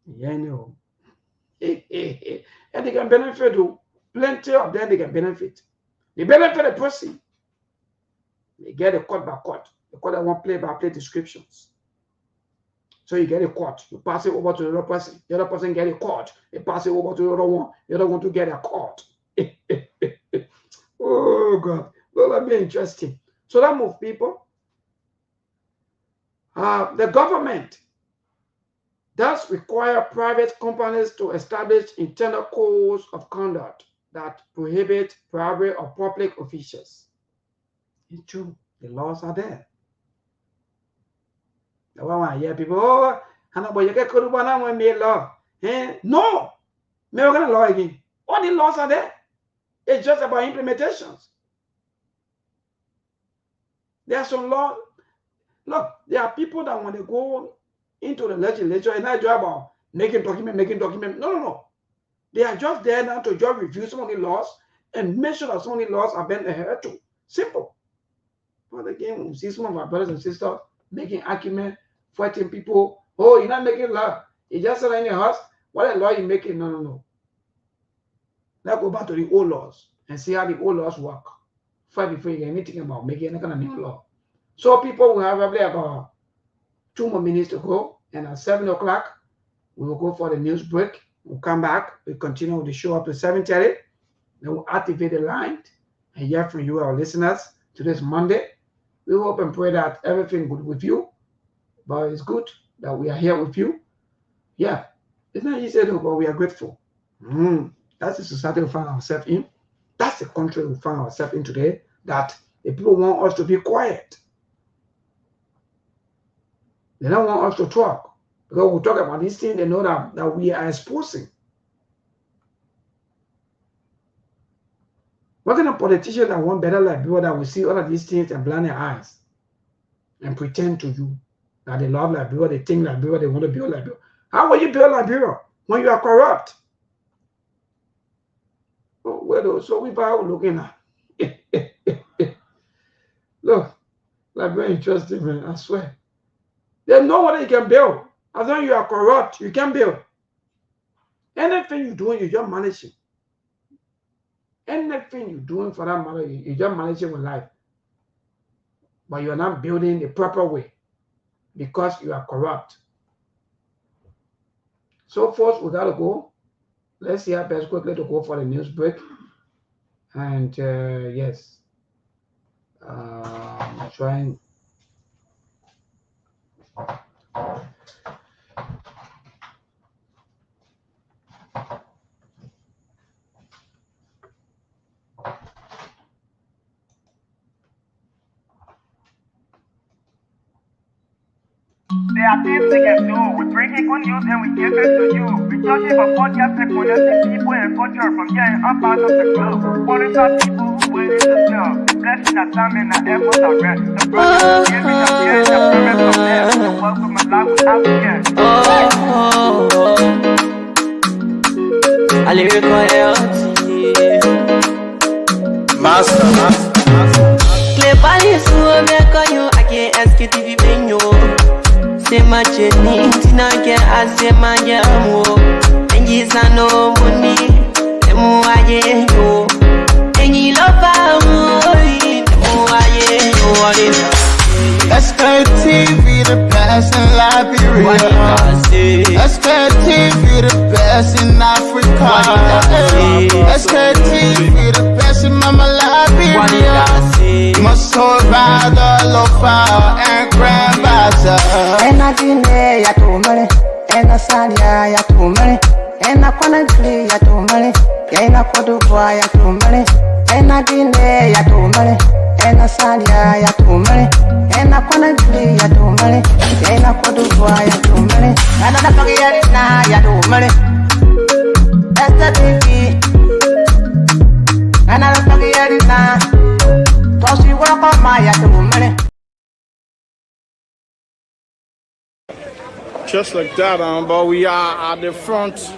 Yeah, no. And they can benefit, plenty of them they can benefit. They benefit the proceeds. They get a cut by cut. They call that one play by play descriptions. So you get a court, you pass it over to the other person get a court, you pass it over to the other one to get a court. Oh God, well, that'd be interesting. So that move people. The government does require private companies to establish internal codes of conduct that prohibit private or public officials. It's true, the laws are there. The one I hear people, oh, you get law. No, we're law again. All the laws are there. It's just about implementations. There are some laws. Look, there are people that when they go into the legislature and not just about making document. No. They are just there now to just review some of the laws and make sure that some of the laws are being adhered to. Simple. But again, we see some of our brothers and sisters making arguments, fighting people. Oh, you're not making law. You just sit in your house. What law you making? No. Let's go back to the old laws and see how the old laws work. Fight before you get anything about making any kind of new law. So people will have probably about 2 more minutes to go. And at 7 o'clock, we will go for the news break. We'll come back. We'll continue with the show up to 7:30. Then we'll activate the line and hear from you, our listeners. Today's Monday. We hope and pray that everything good with you. But it's good that we are here with you. Yeah. It's not easy though, but we are grateful. That's the society we find ourselves in. That's the country we find ourselves in today. That the people want us to be quiet. They don't want us to talk. Because we talk about these things, they know that we are exposing. What kind of politicians that want better Liberia that will see all of these things and blind their eyes and pretend to you that they love Liberia, they think Liberia, they want to build Liberia? How will you build Liberia when you are corrupt? Oh, well, so we are looking at. Look, Liberia is interesting, man, I swear. There's no one you can build. As long as you are corrupt, you can't build. Anything you're doing, you're just managing. Anything you're doing for that matter, you're just managing with life. But you're not building the proper way because you are corrupt. So first, we got to go. Let's see how best quickly to go for the news break. And yes, I'm trying.
There are things we can do. We bring in good news and we give it to you. We searching for podcasts and connecting people and culture from here and part of the globe. Qualified people who willing to serve. The blessing that time and the effort are rest. The process of giving the end, the payment from them. So welcome and life without again.
I lyrical health.
Master.
Play Paris, who make you? I can't Sktv menu. C'est ma chenille, tina ke ase manjamu. Enji sano muni, emu aye yo. Enji lofa mui, emu aye yo.
Sktv, the best in Liberia. Sktv, the best in Africa. Sktv, the best in Mama Liberia. Must hold by the lofa and grand bazaar.
Ena Guinea ya tumale, ena Somalia ya tumale, ena Conakry ya tumale, ena Côte d'Ivoire ya tumale, ena Guinea ya tumale, ena Somalia ya tumale, ena Conakry ya tumale, ena Côte d'Ivoire ya tumale, ena Nigeria ya tumale, Sktv, ena Nigeria, tosi wako maya tumale.
Just like that, but we are at the front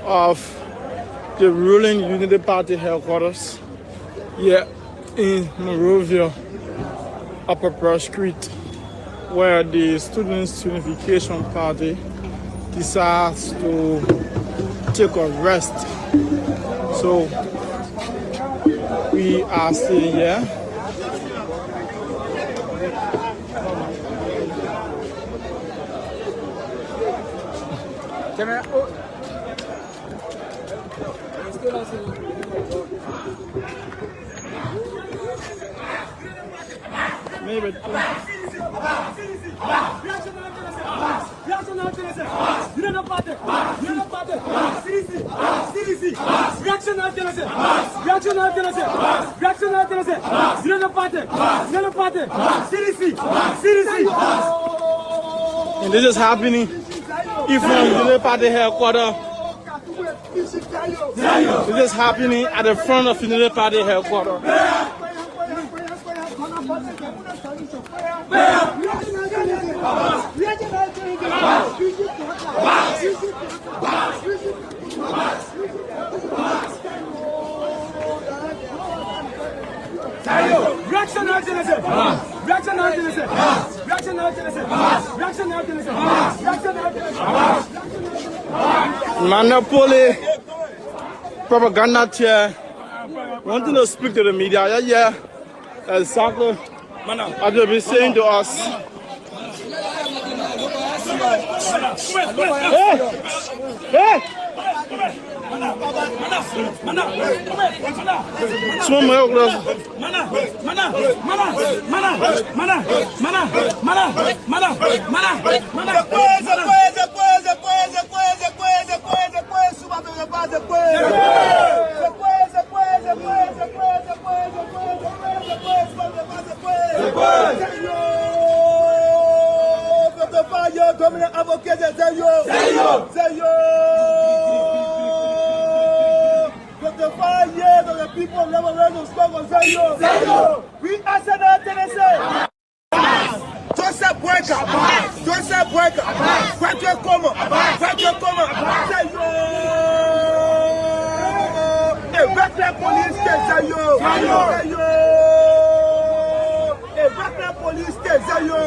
of the ruling Unity Party headquarters here in Monrovia, Upper Pearl Street, where the Students' Unification Party decides to take a rest. So we are still here. Maybe. And this is happening in front of the party headquarters. This is happening at the front of the party headquarters. Monopoly propaganda chair wanting to speak to the media. Yeah, exactly. What they've been saying to us. Hey! Small milk glass. The 5 years of the people never read the song of Zayo. We answer that Tennessee. Joseph Breaker, Joseph Breaker, Frederick Como, Frederick Como, Zayo. A veteran police state, Zayo. Zayo. A veteran police state, Zayo.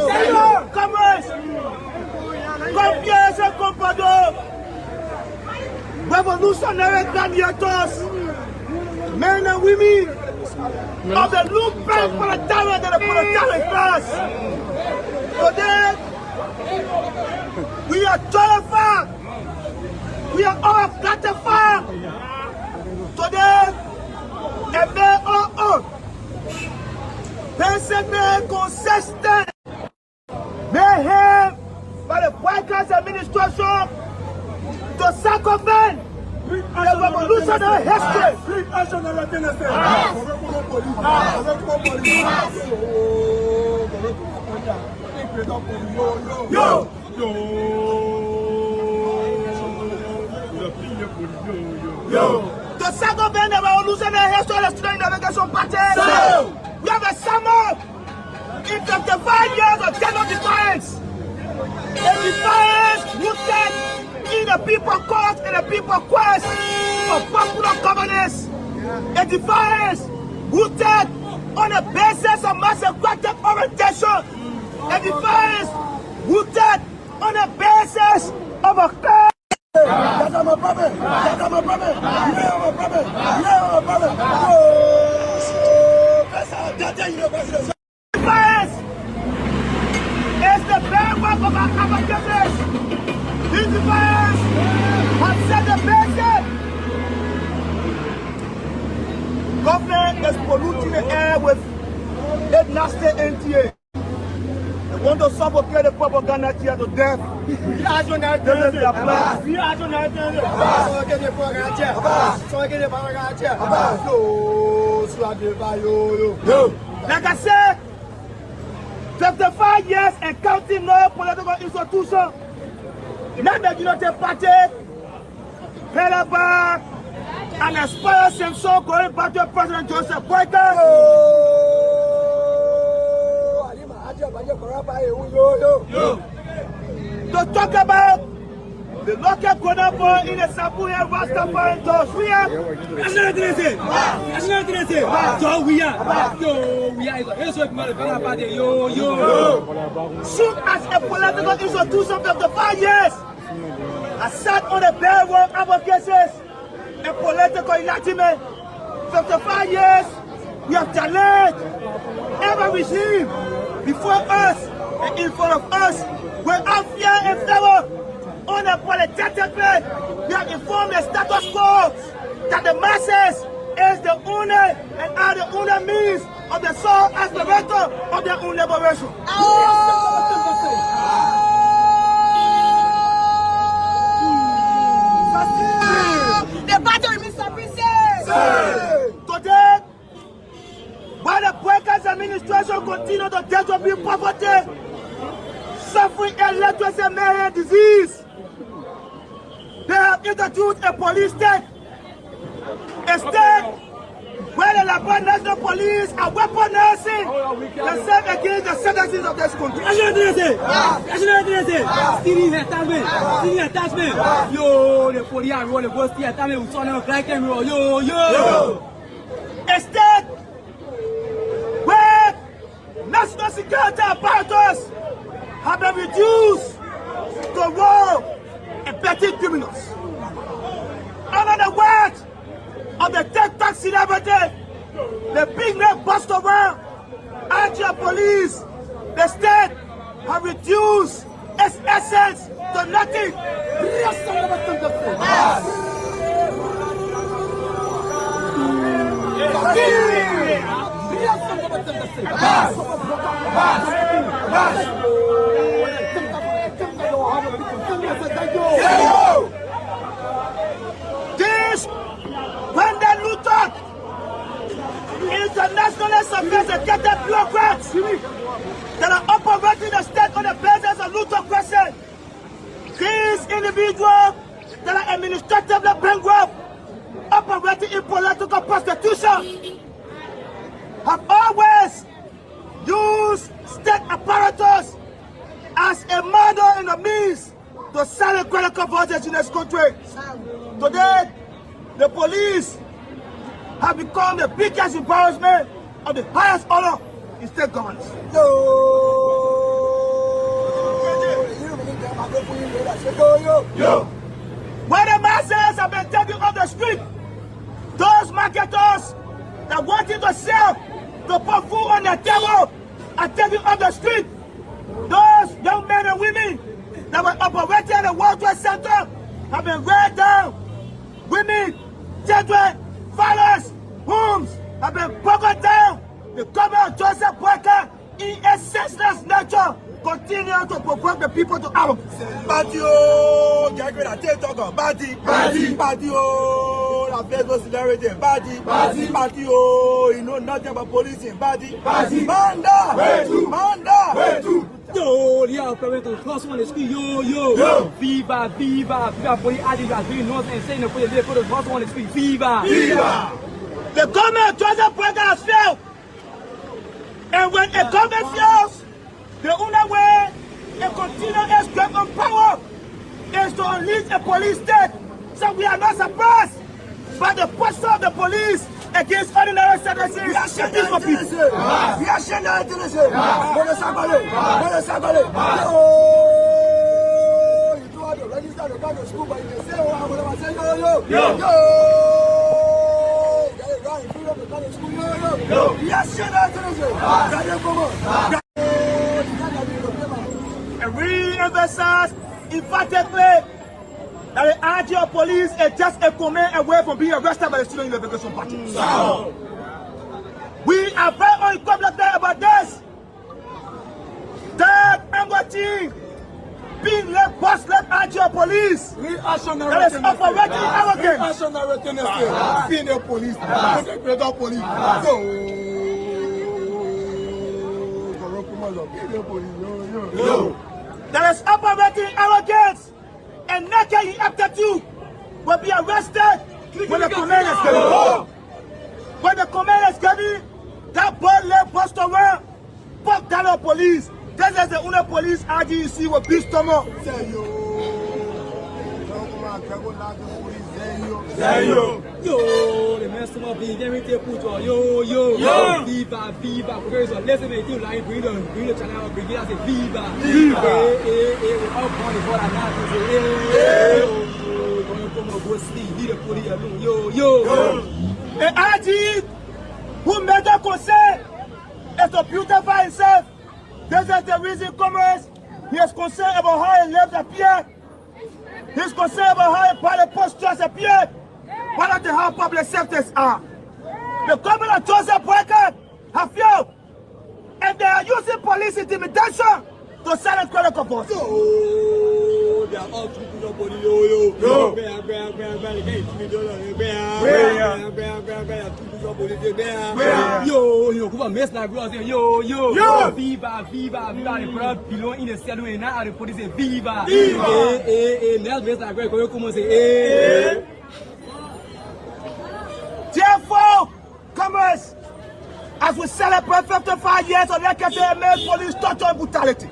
Come on. Confiance et compagnon. Revolutionary gladiators, men and women of the look-back proletariat and the proletariat class. Today, we are terrified. We are all gratified. Today, persistent, consistent, mayhem by the White House administration to circumvent the revolutionary history. To circumvent the revolutionary history of the Student Navigation Party. We have a summer in 55 years of general defiance. A defiance rooted in the people cause and the people quest for popular governance. A defiance rooted on the basis of mass-democratic orientation. A defiance rooted on the basis of a class. Defiance is the bedrock of our advocacy. This defiance has set the basis. Government is polluting the air with a nasty NTA. They want to suffocate the propaganda here to death. This is their plan. Like I said, 55 years and counting no political institution. Not the United Party, Helaba, and aspire Simpson going back to President Joseph Breaker. To talk about the local Konapo in the Sapuya Rastafari Josh. We are. Shoot as a political institution for the 5 years. I sat on the bedrock advocacies and political enlightenment. 55 years, we have challenged every regime before us and in front of us without fear and favor.
unapologetically, we have informed the status quo that the masses is the owner and are the owner means of the sole aspirator of their own liberation.
The battle remains sufficient.
Today, while the Breakers administration continue to develop poverty, suffering illiteracy and malaria disease, they have introduced a police state. A state where the Laban National Police are weaponizing themselves against the citizens of this country.
Yo, the police are rolling, go see a time we saw them like them. Yo.
A state where national security apparatus have been reduced to role and petty criminals. Under the word of the TikTok celebrity, the big name bust around, anti police, the state have reduced its essence to nothing. This when they looted internationally sophisticated bureaucrats that are operating the state on the basis of plutocracy, these individuals that are administratively bankrupt, operating in political prostitution, have always used state apparatus as a model and a means to sell critical votes in this country. Today, the police have become the biggest embarrassment of the highest honor in state governance. When the masses have been taken off the street, those marketers that wanted to sell, to put food on their table, are taken off the street. Those young men and women that were operating in the World Trade Center have been raided down. Women, children, fathers, homes have been broken down. The government of Joseph Boyka, in a senseless nature, continue to provoke the people to arrogance.
Badio, get rid of TikTok, Badio, la Facebook celebrity, Badio, you know nothing about policing, Manda.
Yo, the operator to cross on the street. Yo. Viva, police are doing nothing and saying the police put the cross on the street. Viva.
The government of Joseph Boyka has failed. And when a government fails, the only way a continuous grip on power is to unleash a police state. So we are not surprised by the posture of the police against ordinary citizens.
We are sending it to the same. You do have to register to go to school, but you can say, oh, I'm going to say, yo. We are sending it to the same.
And re-emphasize emphatically that the RGO police is just a command away from being arrested by the Student Unification Party. We are very uncomplicated about this. That Angwati being led boss-led RGO police that is operating arrogance.
Being the police, the police.
That is operating arrogance and naked ineptitude will be arrested when the command is given. When the command is given, that boy-led bust around, fuck that police. This is the only police RGC will be stomach.
Yo, the master of the guarantee put on. Yo. Viva, because listen to you like bring the channel, bring it as a Viva. We all born the ball and now go sleep, leave the police alone. Yo.
The RG who made the concern is to beautify himself. This is the reason commerce he is concerned about how he left the pier.
He's concerned about how public postures appear. Why not how public sectors are? The government of Joseph Boycott have failed, and they are using police intimidation to silence critical voices.
They are all keeping up on yo. Yo, come on, mess like bro, say yo, viva, the crowd below in the cell and now the police say viva. Now mess like bro, come on say
Therefore, commerce, as we celebrate 55 years of male police torture and brutality,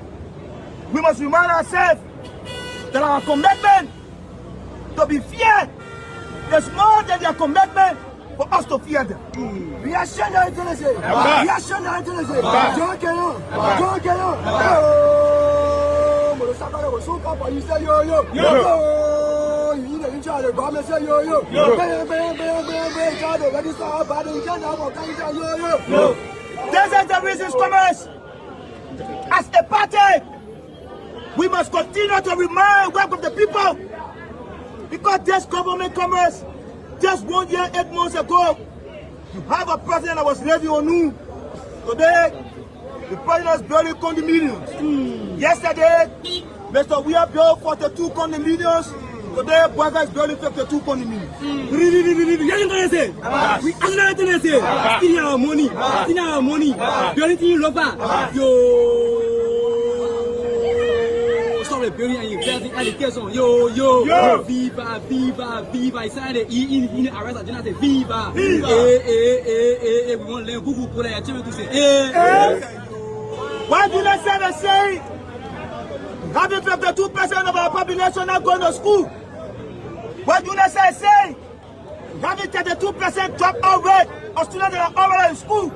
we must remind ourselves that our commitment to be fair is more than their commitment for us to fear them. We are sharing our intelligence. We are sharing our intelligence. Don't get on. You need in charge of government say yo. This is the reasons, commerce. As a party, we must continue to remind work of the people, because this government, commerce, just 1 year, 8 months ago, you have a president that was ready on you. Today, the president is building condominiums. Yesterday, Mr. We have built 42 condominiums. Today, Boyga is building 52 condominiums.
we still our money. The only thing you love building and investing education. Yo. Viva. It's not in arrest agenda say viva. We want to learn Google put a children to say
Why do they say the same? Having 52% of our population not going to school. Why do they say? Having 32% dropout rate of students that are already in school.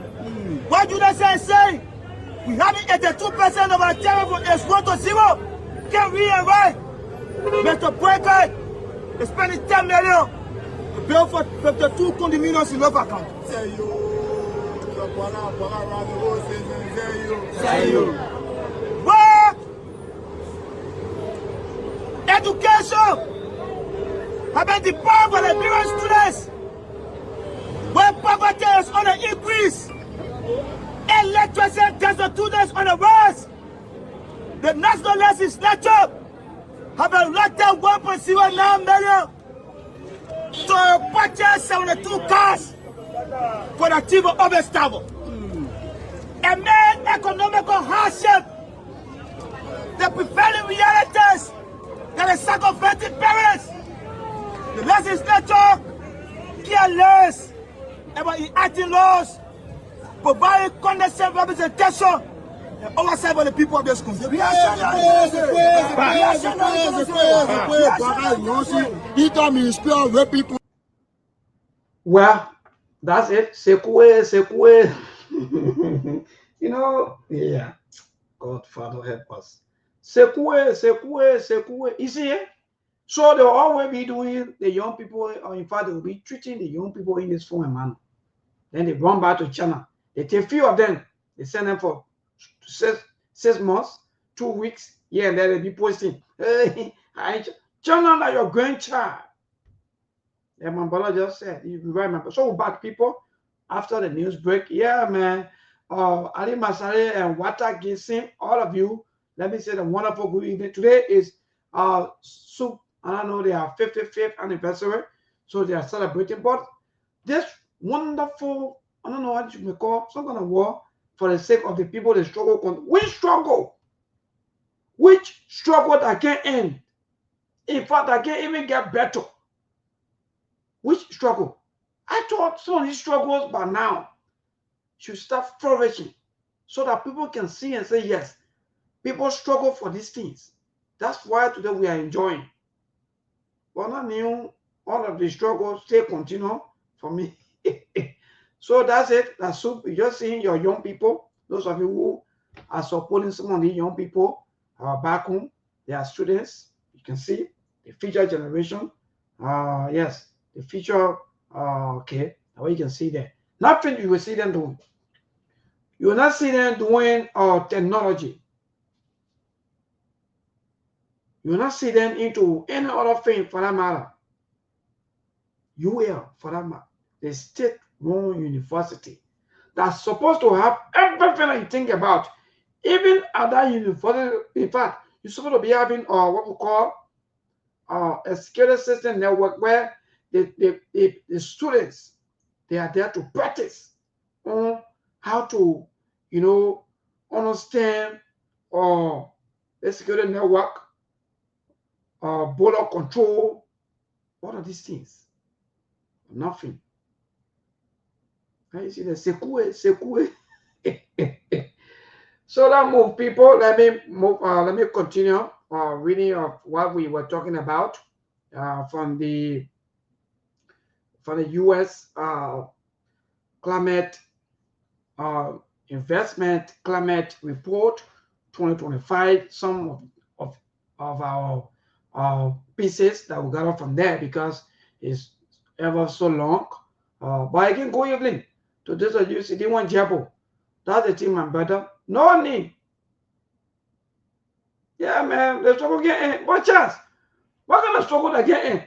Why do they say? We having 82% of our children from age 1 to 0. Can read and write. Mr. Boycott is spending 10 million to build for 52 condominiums in Lover County. Where education have been deprived of Liberian students, where poverty is on the increase, illiteracy gets the students on the rise. The national legislature have allotted 1.09 million to purchase 72 cars for the team of Overstable. Amid economical hardship, the prevailing realities that are sacrificing parents, the legislature careless about enacting laws, providing condescending representation, and oversight for the people of the schools.
Well, that's it. Sekwe. You know, yeah. God, Father, help us. Sekwe. You see, so they'll always be doing the young people, or in fact, they'll be treating the young people in this form and manner. Then they run back to China. They take a few of them, they send them for 6 months, 2 weeks, yeah, and then they be posting, hey, China, like your grandchild. And my brother just said, you remember. So back people, after the news break, yeah, man, Ali Masare and Wata Gisim, all of you, let me say the wonderful good evening. Today is Soup, I don't know, their 55th anniversary, so they are celebrating, but this wonderful, I don't know what you may call, some kind of war for the sake of the people that struggle. Which struggle that can end? In fact, I can't even get better. Which struggle? I thought some of these struggles by now should start flourishing so that people can see and say, yes, people struggle for these things. That's why today we are enjoying. But not new, all of the struggles still continue for me. So that's it. That's Soup. You're just seeing your young people, those of you who are supporting some of the young people back home. They are students. You can see the future generation. Yes, the future. Okay, now you can see there. Nothing you will see them doing. You will not see them doing technology. You will not see them into any other thing for that matter. You will, for that matter. The state-run university that's supposed to have everything that you think about. Even at that university, in fact, you're supposed to be having what we call a security system network where the students, they are there to practice on how to, understand the security network, border control, all of these things. Nothing. And you see the secure. So that move, people. Let me move. Let me continue reading of what we were talking about from the U.S. Climate Investment Climate Report 2025. Some of our pieces that we got up from there because it's ever so long. But I can go evening to this of you see one jabo. That's the thing, my brother. No need. Yeah, man, the struggle get in. What chance? What kind of struggle that get in?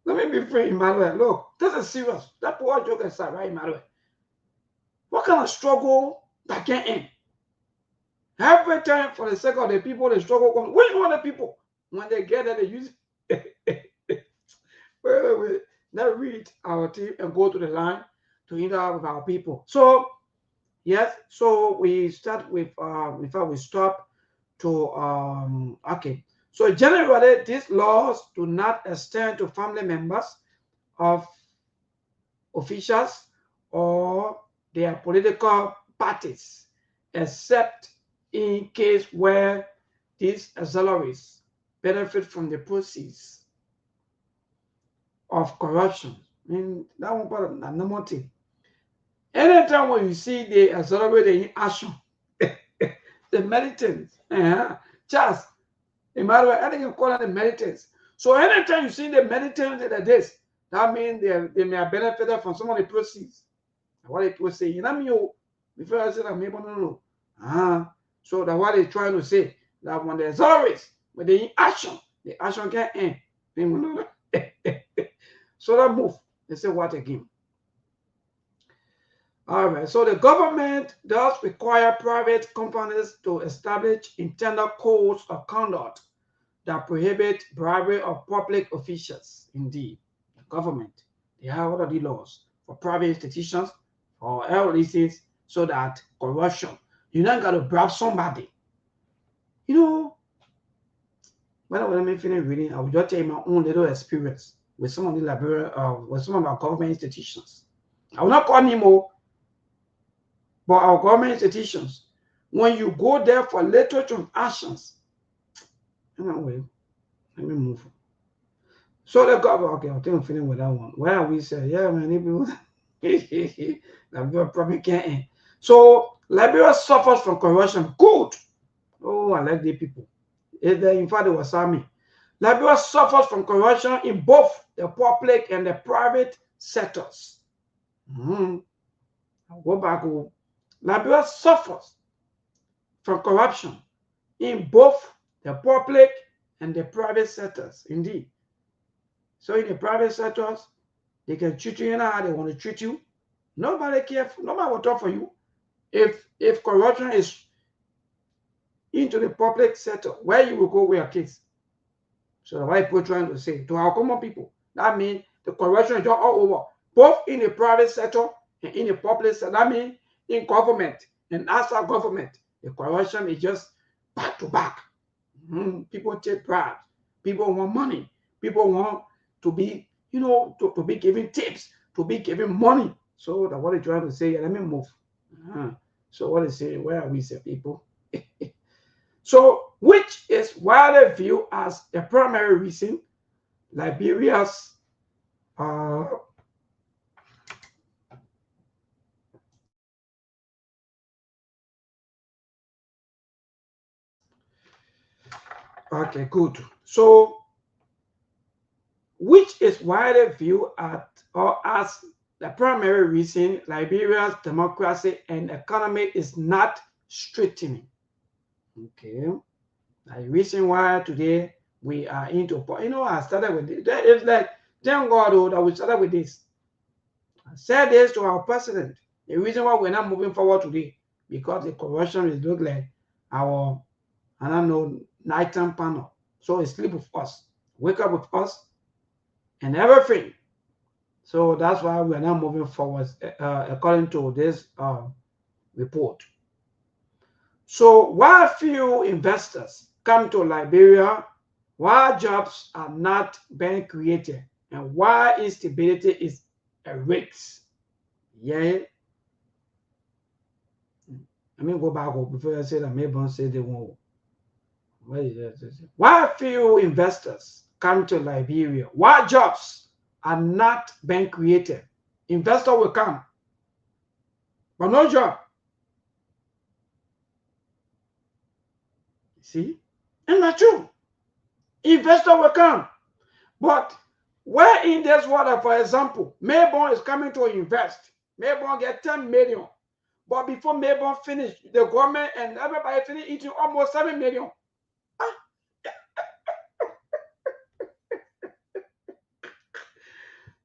Let me be free, Emmanuel. Look, this is serious. That poor joke aside, right, Emmanuel? What kind of struggle that get in? Every time, for the sake of the people, the struggle comes. Which one of the people? When they get there, they use it. wait. Let's read our team and go to the line to interact with our people. So, yes, so we start with, before we stop to, okay. So generally, these laws do not extend to family members of officials or their political parties, except in case where these auxiliaries benefit from the proceeds of corruption. I mean, that one part of the normal thing. Anytime when you see the auxiliary in action, the militants, Charles, Emmanuel, I think you call it the militants. So anytime you see the militants like this, that means they may have benefited from some of the proceeds. What they will say, you know, before I said, I'm able to know. So that's what they're trying to say. That when there's always, when they're in action, the action can end. So that move, they say what again? All right, so the government does require private companies to establish internal codes of conduct that prohibit bribery of public officials. Indeed, the government, they have all of the laws for private institutions, for LLCs, so that corruption, you're not going to bribe somebody. You know, when I'm finished reading, I will just tell you my own little experience with some of the library, with some of our government institutions. I will not call them more. But our government institutions, when you go there for little transactions, anyway, let me move. So the government, okay, I think I'm feeling with that one. Where we say, yeah, man, Liberia probably can't end. So Liberia suffers from corruption. Good. Oh, I like the people. In fact, it was army. Liberia suffers from corruption in both the public and the private sectors. I'll go back. Liberia suffers from corruption in both the public and the private sectors. Indeed. So in the private sectors, they can treat you how they want to treat you. Nobody cares. Nobody will talk for you. If corruption is into the public sector, where you will go with your kids. So that's what people trying to say to our common people. That means the corruption is just all over, both in the private sector and in the public sector. That means in government and outside government, the corruption is just back to back. People take bribes. People want money. People want to be, to be giving tips, to be giving money. So that's what they're trying to say. Let me move. So what they say, where are we, say people? So, which is widely viewed as the primary reason Liberia's okay, good. So, which is widely viewed as the primary reason Liberia's democracy and economy is not strengthening. Okay. The reason why today we are into. You know, I started with it. It's like, thank God that we started with this. I said this to our president. The reason why we're not moving forward today, because the corruption is look like our, I don't know, nighttime panel. So it sleep with us, wake up with us, and everything. So that's why we're not moving forward according to this report. So why few investors come to Liberia, why jobs are not being created, and why instability is a risk? Yeah. Let me go back before I say that maybe say they won't. Why few investors come to Liberia? Why jobs are not being created? Investor will come, but no job. See? And that's true. Investor will come. But where in this water, for example, Melbourne is coming to invest. Melbourne get 10 million. But before Melbourne finish, the government and everybody finish eating almost 7 million.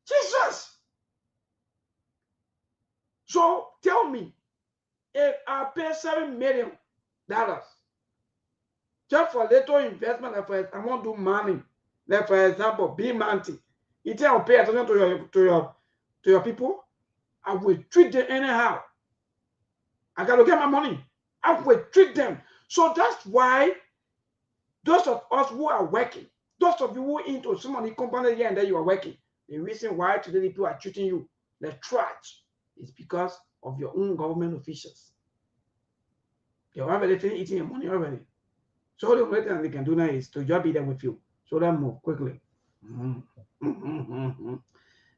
Jesus. So tell me, if I pay $7 million just for little investment, like for I want to do money, like for example, be mounting, you think I'll pay attention to your people? I will treat them anyhow. I gotta get my money. I will treat them. So that's why those of us who are working, those of you who into some of the company here and there you are working, the reason why today the people are treating you the trash is because of your own government officials. They have everything eating your money already. So the only thing they can do now is to just be there with you. So that move quickly.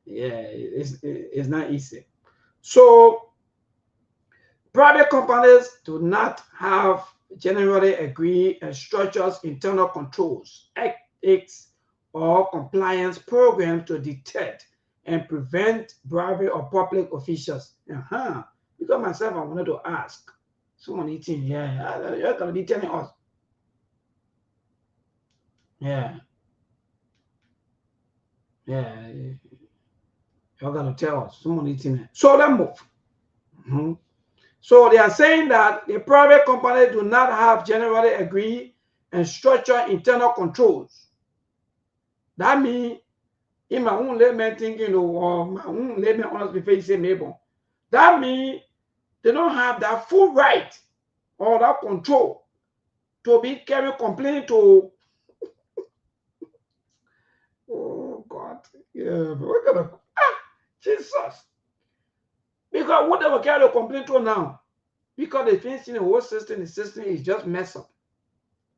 Yeah, it's not easy. So private companies do not have generally agreed and structures internal controls, ethics, or compliance programs to detect and prevent bribery of public officials. Because myself, I wanted to ask someone eating here, you're going to be telling us. Yeah. You're going to tell us someone eating it. So let's move. So they are saying that the private companies do not have generally agreed and structured internal controls. That means, in my own layman thinking, or my own layman honestly facing neighbor, that means they don't have that full right or that control to be carrying complaint to. Oh God, yeah, but we're gonna Jesus. Because what they will carry a complaint to now, because they think the whole system, the system is just messed up.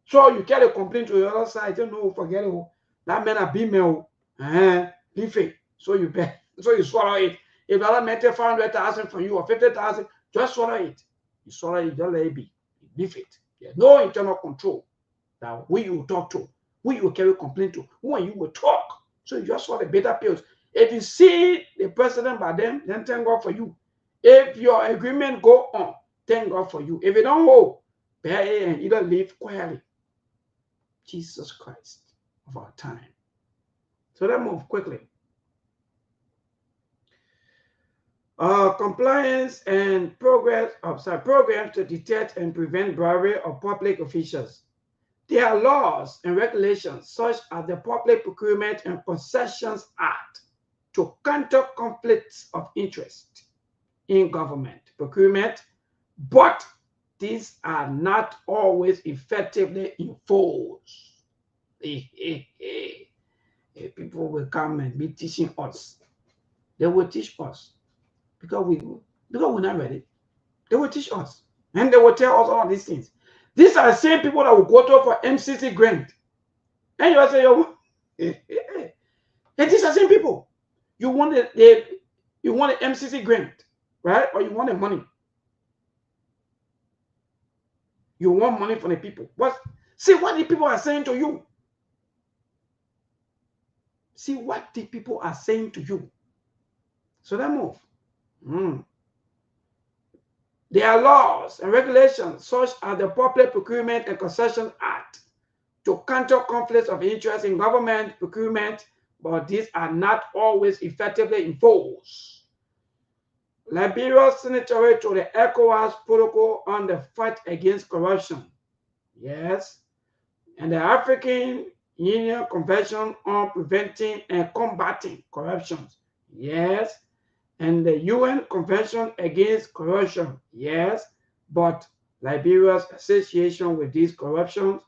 So you carry a complaint to the other side, you know, forget it. That man a be male, be fake. So you pay, so you swallow it. If the other man take 500,000 from you or 50,000, just swallow it. You swallow it, just let it be fake. There's no internal control. That who you talk to, who you carry complaint to, who you will talk. So you just swallow the better pills. If you see the president by them, then thank God for you. If your agreement go on, thank God for you. If you don't hold, bear it and either live quietly. Jesus Christ of our time. So let's move quickly. Compliance and programs to detect and prevent bribery of public officials. There are laws and regulations such as the Public Procurement and Concessions Act to counter conflicts of interest in government procurement, but these are not always effectively enforced. People will come and be teaching us. They will teach us because we're not ready. They will teach us and they will tell us all these things. These are the same people that will go to for MCC grant. And you say, and these are the same people. You want the MCC grant, right? Or you want the money. You want money from the people. See what the people are saying to you. See what the people are saying to you. So that move. There are laws and regulations such as the Public Procurement and Concessions Act to counter conflicts of interest in government procurement, but these are not always effectively enforced. Liberia signatory to the ECOWAS protocol on the fight against corruption. Yes. And the African Union Convention on Preventing and Combating Corruption. Yes. And the UN Convention Against Corruption. Yes. But Liberia's association with these corruptions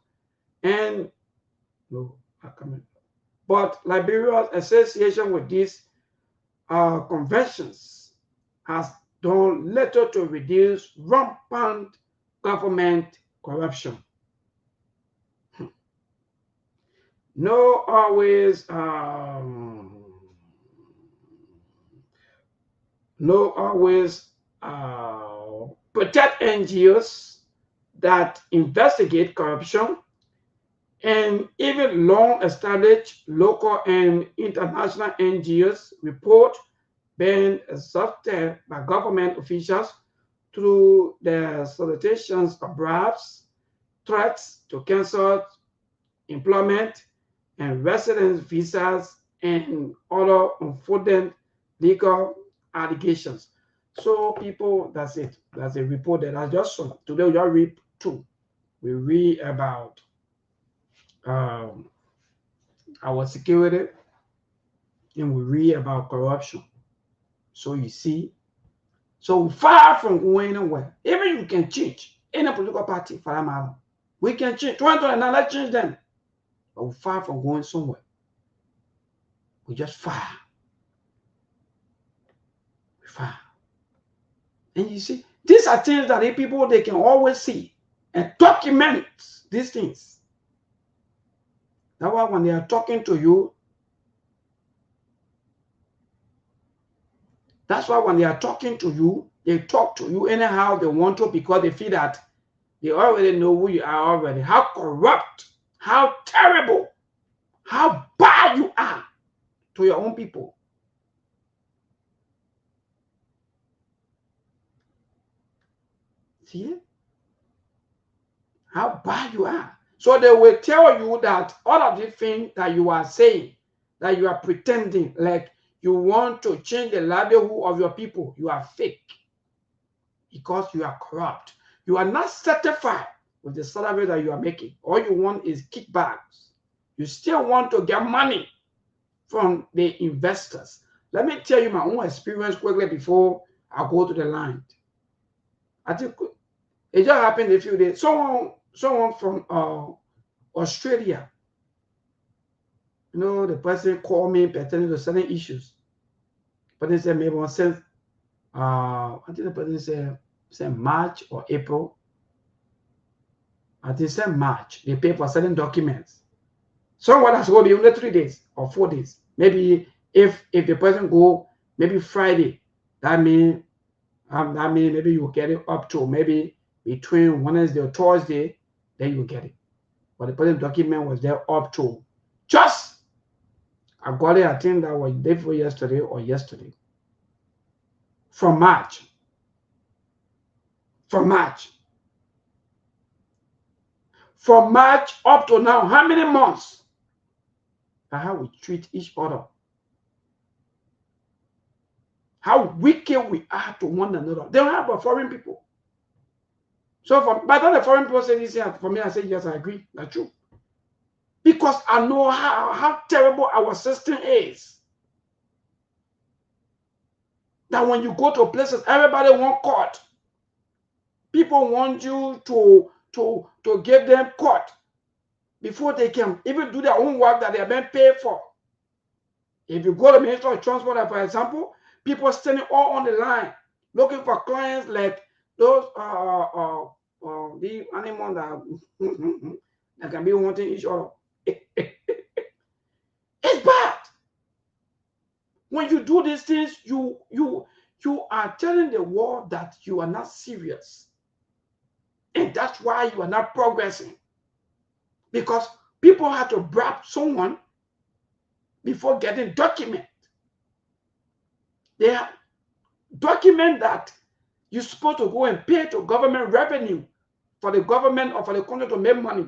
and but Liberia's association with these conventions has done little to reduce rampant government corruption. No always protect NGOs that investigate corruption, and even long-established local and international NGOs report being exhausted by government officials through the solicitations of bribes, threats to cancel employment and residence visas, and other unfounded legal allegations. So people, that's it. That's a report that I just saw. Today we just read two. We read about our security, and we read about corruption. So you see, so far from going nowhere. Even you can change any political party for that matter. We can change. 2029, let's change them. But we're far from going somewhere. We just far. We're far. And you see, these are things that the people, they can always see and document these things. That's why when they are talking to you, they talk to you anyhow they want to, because they feel that they already know who you are already, how corrupt, how terrible, how bad you are to your own people. See? How bad you are. So they will tell you that all of the things that you are saying, that you are pretending, like you want to change the livelihood of your people, you are fake. Because you are corrupt. You are not satisfied with the salary that you are making. All you want is kickbacks. You still want to get money from the investors. Let me tell you my own experience quickly before I go to the line. I think it just happened a few days. Someone from Australia, you know, the person called me pertaining to certain issues. But they said maybe since I think the person said March or April. I think said March. They pay for certain documents. Someone has to be only 3 days or 4 days. Maybe if the person go maybe Friday, that means maybe you get it up to maybe between Wednesday or Thursday, then you get it. But the person document was there up to just, I got it, I think that was day before yesterday or yesterday. From March. From March up to now, how many months? And how we treat each other. How wicked we are to one another. They don't have a foreign people. So by the time the foreign people say this here, for me, I say, yes, I agree. That's true. Because I know how terrible our system is. That when you go to places, everybody wants court. People want you to give them court before they can even do their own work that they have been paid for. If you go to the Ministry of Transport, for example, people standing all on the line looking for clients like those the animals that can be wanting each other. It's bad. When you do these things, you are telling the world that you are not serious. And that's why you are not progressing. Because people have to bribe someone before getting document. They have document that you're supposed to go and pay to government revenue for the government or for the country to make money.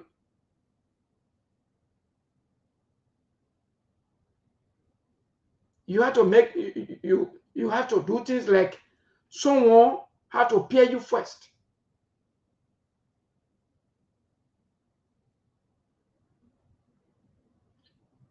you have to make you have to do things like someone have to pay you first.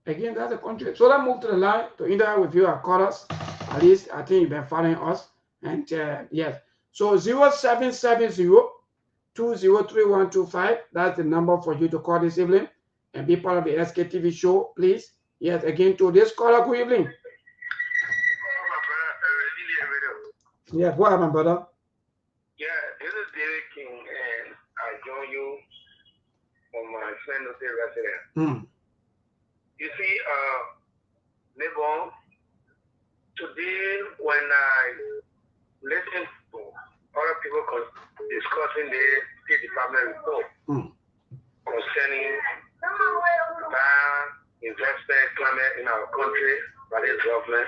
Again, that's a country. So let's move to the line to interact with you at quarters. At least I think you've been following us. And yes, so 0770-203125. That's the number for you to call this evening and be part of the SKTV show, please. Yes, again, to this caller, good evening. Yeah, go ahead, my brother.
Yeah, this is David King, and I join you on my friend of the resident. You see, Lebon, today when I listen to other people discussing the State Department report concerning investment climate in our country by this government,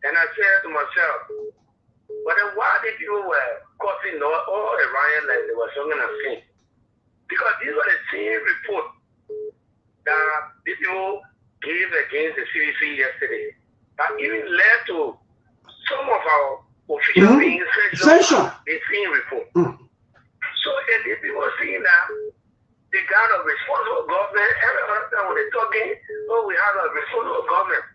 and I said to myself, but then why the people were causing all the riot like they were singing and singing? Because these were the same report that people gave against the CDC yesterday. That even led to some of our officials being censured the same report. So and the people seeing that they got a responsible government. Every other time when they're talking, oh, we have a responsible government.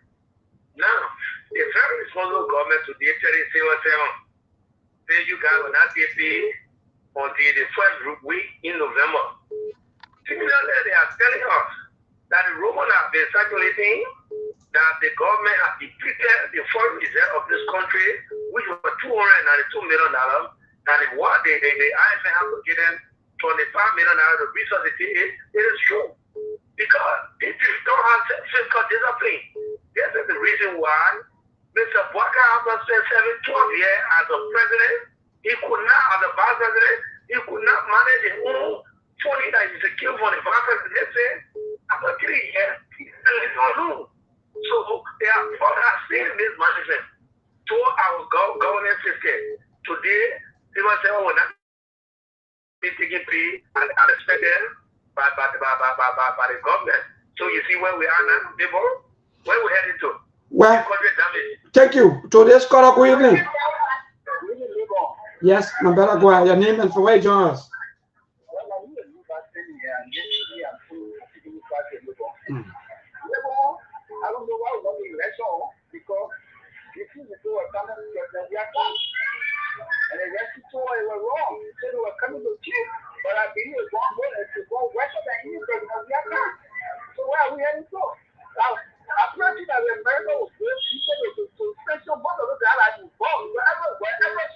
Now, the very responsible government today, 37, say you guys will not get paid until the first week in November. Similarly, they are telling us that the rumors have been circulating that the government has depleted the foreign reserve of this country, which was $292 million, and what the IMF have to give them $25 million to resuscitate it. It is true. Because if you don't have fiscal discipline, this is the reason why Mr. Bwaka, after 12 years as a president, he could not, as a vice president, he could not manage his own money that he secured for the vice presidency. After 3 years, he still is on room. So they are seen mismanagement to our governance system. Today, people say, oh, we're not taking pay and expected by the government. So you see where we are now, people? Where we headed to?
Well, thank you. Today's caller, good evening. Yes, my brother, go ahead. Your name and for where you join us.
I don't know why we want the election because the people who were coming to get them, they are done. And the rest of they were wrong. They said they were coming to cheat. But I believe it's one more than to go west of the east because they are done. So where are we heading to? Now, I pray that America was good. He said it was to special most of the like you vote. Wherever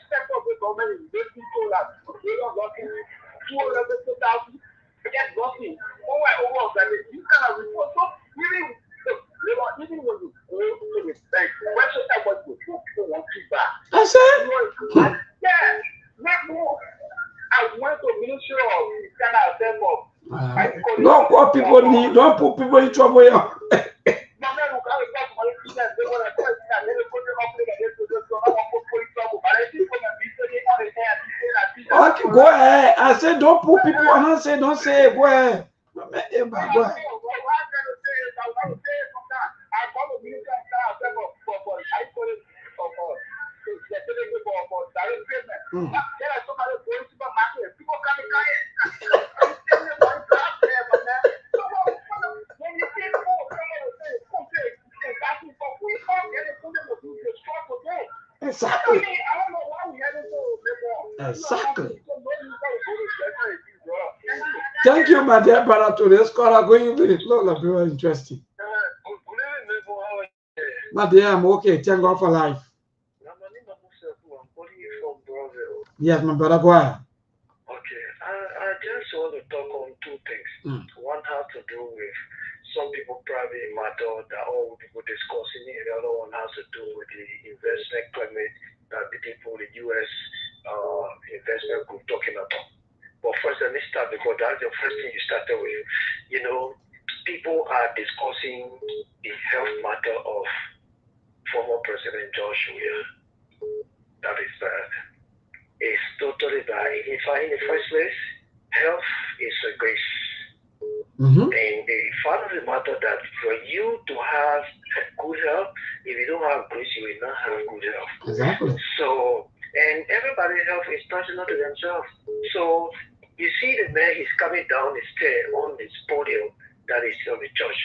step up the government is making people that they don't got 250,000 get nothing. Over that you kind of report. So even when you go to the bank, where should I want to people want to back?
I said,
yeah, not more. I went to Ministry of kind of them
don't what people need, don't put people in trouble here. Okay, go ahead. I said don't put people on. Don't say go ahead. Go ahead. Exactly. Exactly. Thank you, my dear brother. To this caller, going to it. Very interesting. My dear, I'm okay. Thank God for life. Yes, my brother, go ahead.
Okay, I just want to talk on two things. One has to do with some people private matter that all people discussing it. The other one has to do with the investment climate that the people, the U.S. investment group talking about. But first, let me start because that's the first thing you started with. You know, people are discussing the health matter of former President George Weah. That is bad. It's totally bad. In fact, in the first place, health is a grace. And the fact of the matter that for you to have good health. If you don't have grace, you will not have good health.
Exactly.
So, and everybody's health is personal to themselves. So, you see the man, he's coming down the stair on his podium that is on the church.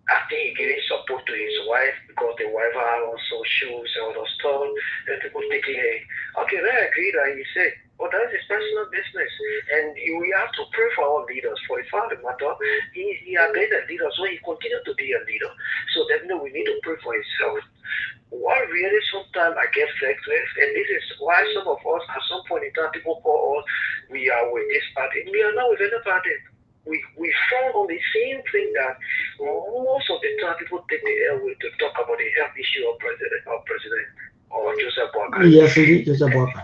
After he giving support to his wife because the wife had also shoes and all those stuff, and people thinking, hey, okay, then I agree that he said, oh, that's his personal business. And we have to pray for our leaders. For the fact of the matter, he has been a leader, so he continues to be a leader. So definitely we need to pray for himself. What really sometimes I get vexed with, and this is why some of us at some point in time people call us, we are with this party. We are not with any party. We found on the same thing that most of the time people take the airway to talk about the health issue of President or Joseph Walker.
Yes, indeed, Joseph Walker.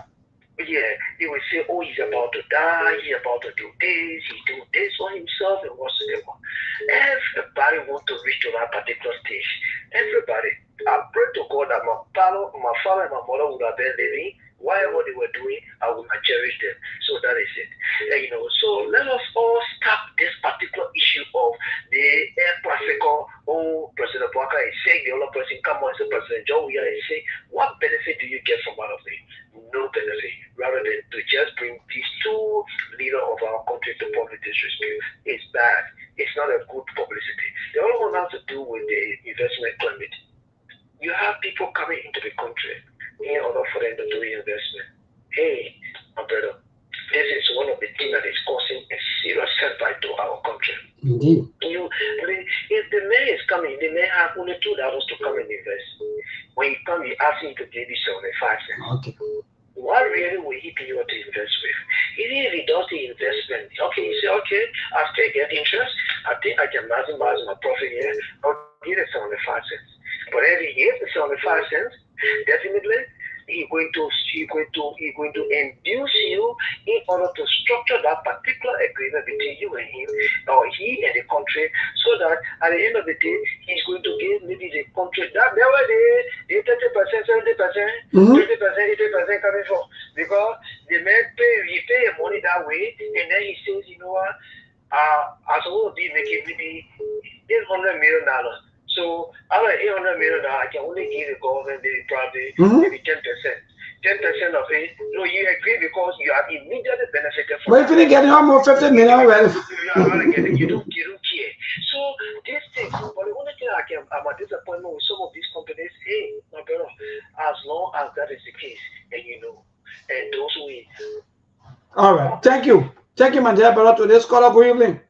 Yeah, they will say, oh, he's about to die, he's about to do this, he do this for himself and whatsoever. Everybody wants to reach to that particular stage. Everybody. I pray to God that my father and my mother would have been living. Whatever they were doing, I would have cherished them. So that is it. And, so let us all stop this particular issue of the air trafficker. Oh, President Walker is saying, the other person come on and say, President John, we are saying, what benefit do you get from out of it? No benefit. Rather than to just bring these two leaders of our country to public disrespect. It's bad. It's not a good publicity. The other one has to do with the investment climate. You have people coming into the country in order for them to do investment. Hey, my brother, this is one of the things that is causing a serious setback to our country.
Indeed.
If the man is coming, the man have only $2 to come and invest. When you come, you ask him to give you 75 cents.
Okay.
What really will he be able to invest with? Even if he does the investment, okay, you say, okay, I still get interest. I think I can maximize my profit here. I'll give it 75 cents. But if he gives the 75 cents, definitely he's going to induce you in order to structure that particular agreement between you and him, or he and the country, so that at the end of the day, he's going to give maybe the country that there were the 30%, 70%, 20%, 80% coming from, because the man pay money that way, and then he says, you know what, I supposed to be making maybe $800 million. So out of $800 million, I can only give the government probably maybe 10%. 10% of it. No, you agree because you are immediately benefited from.
But if you get almost 50 million, well,
you don't care. So these things. But the only thing I'm a disappointment with some of these companies. Hey, my brother, as long as that is the case, and and those who.
All right. Thank you, my dear brother. To this caller, good evening.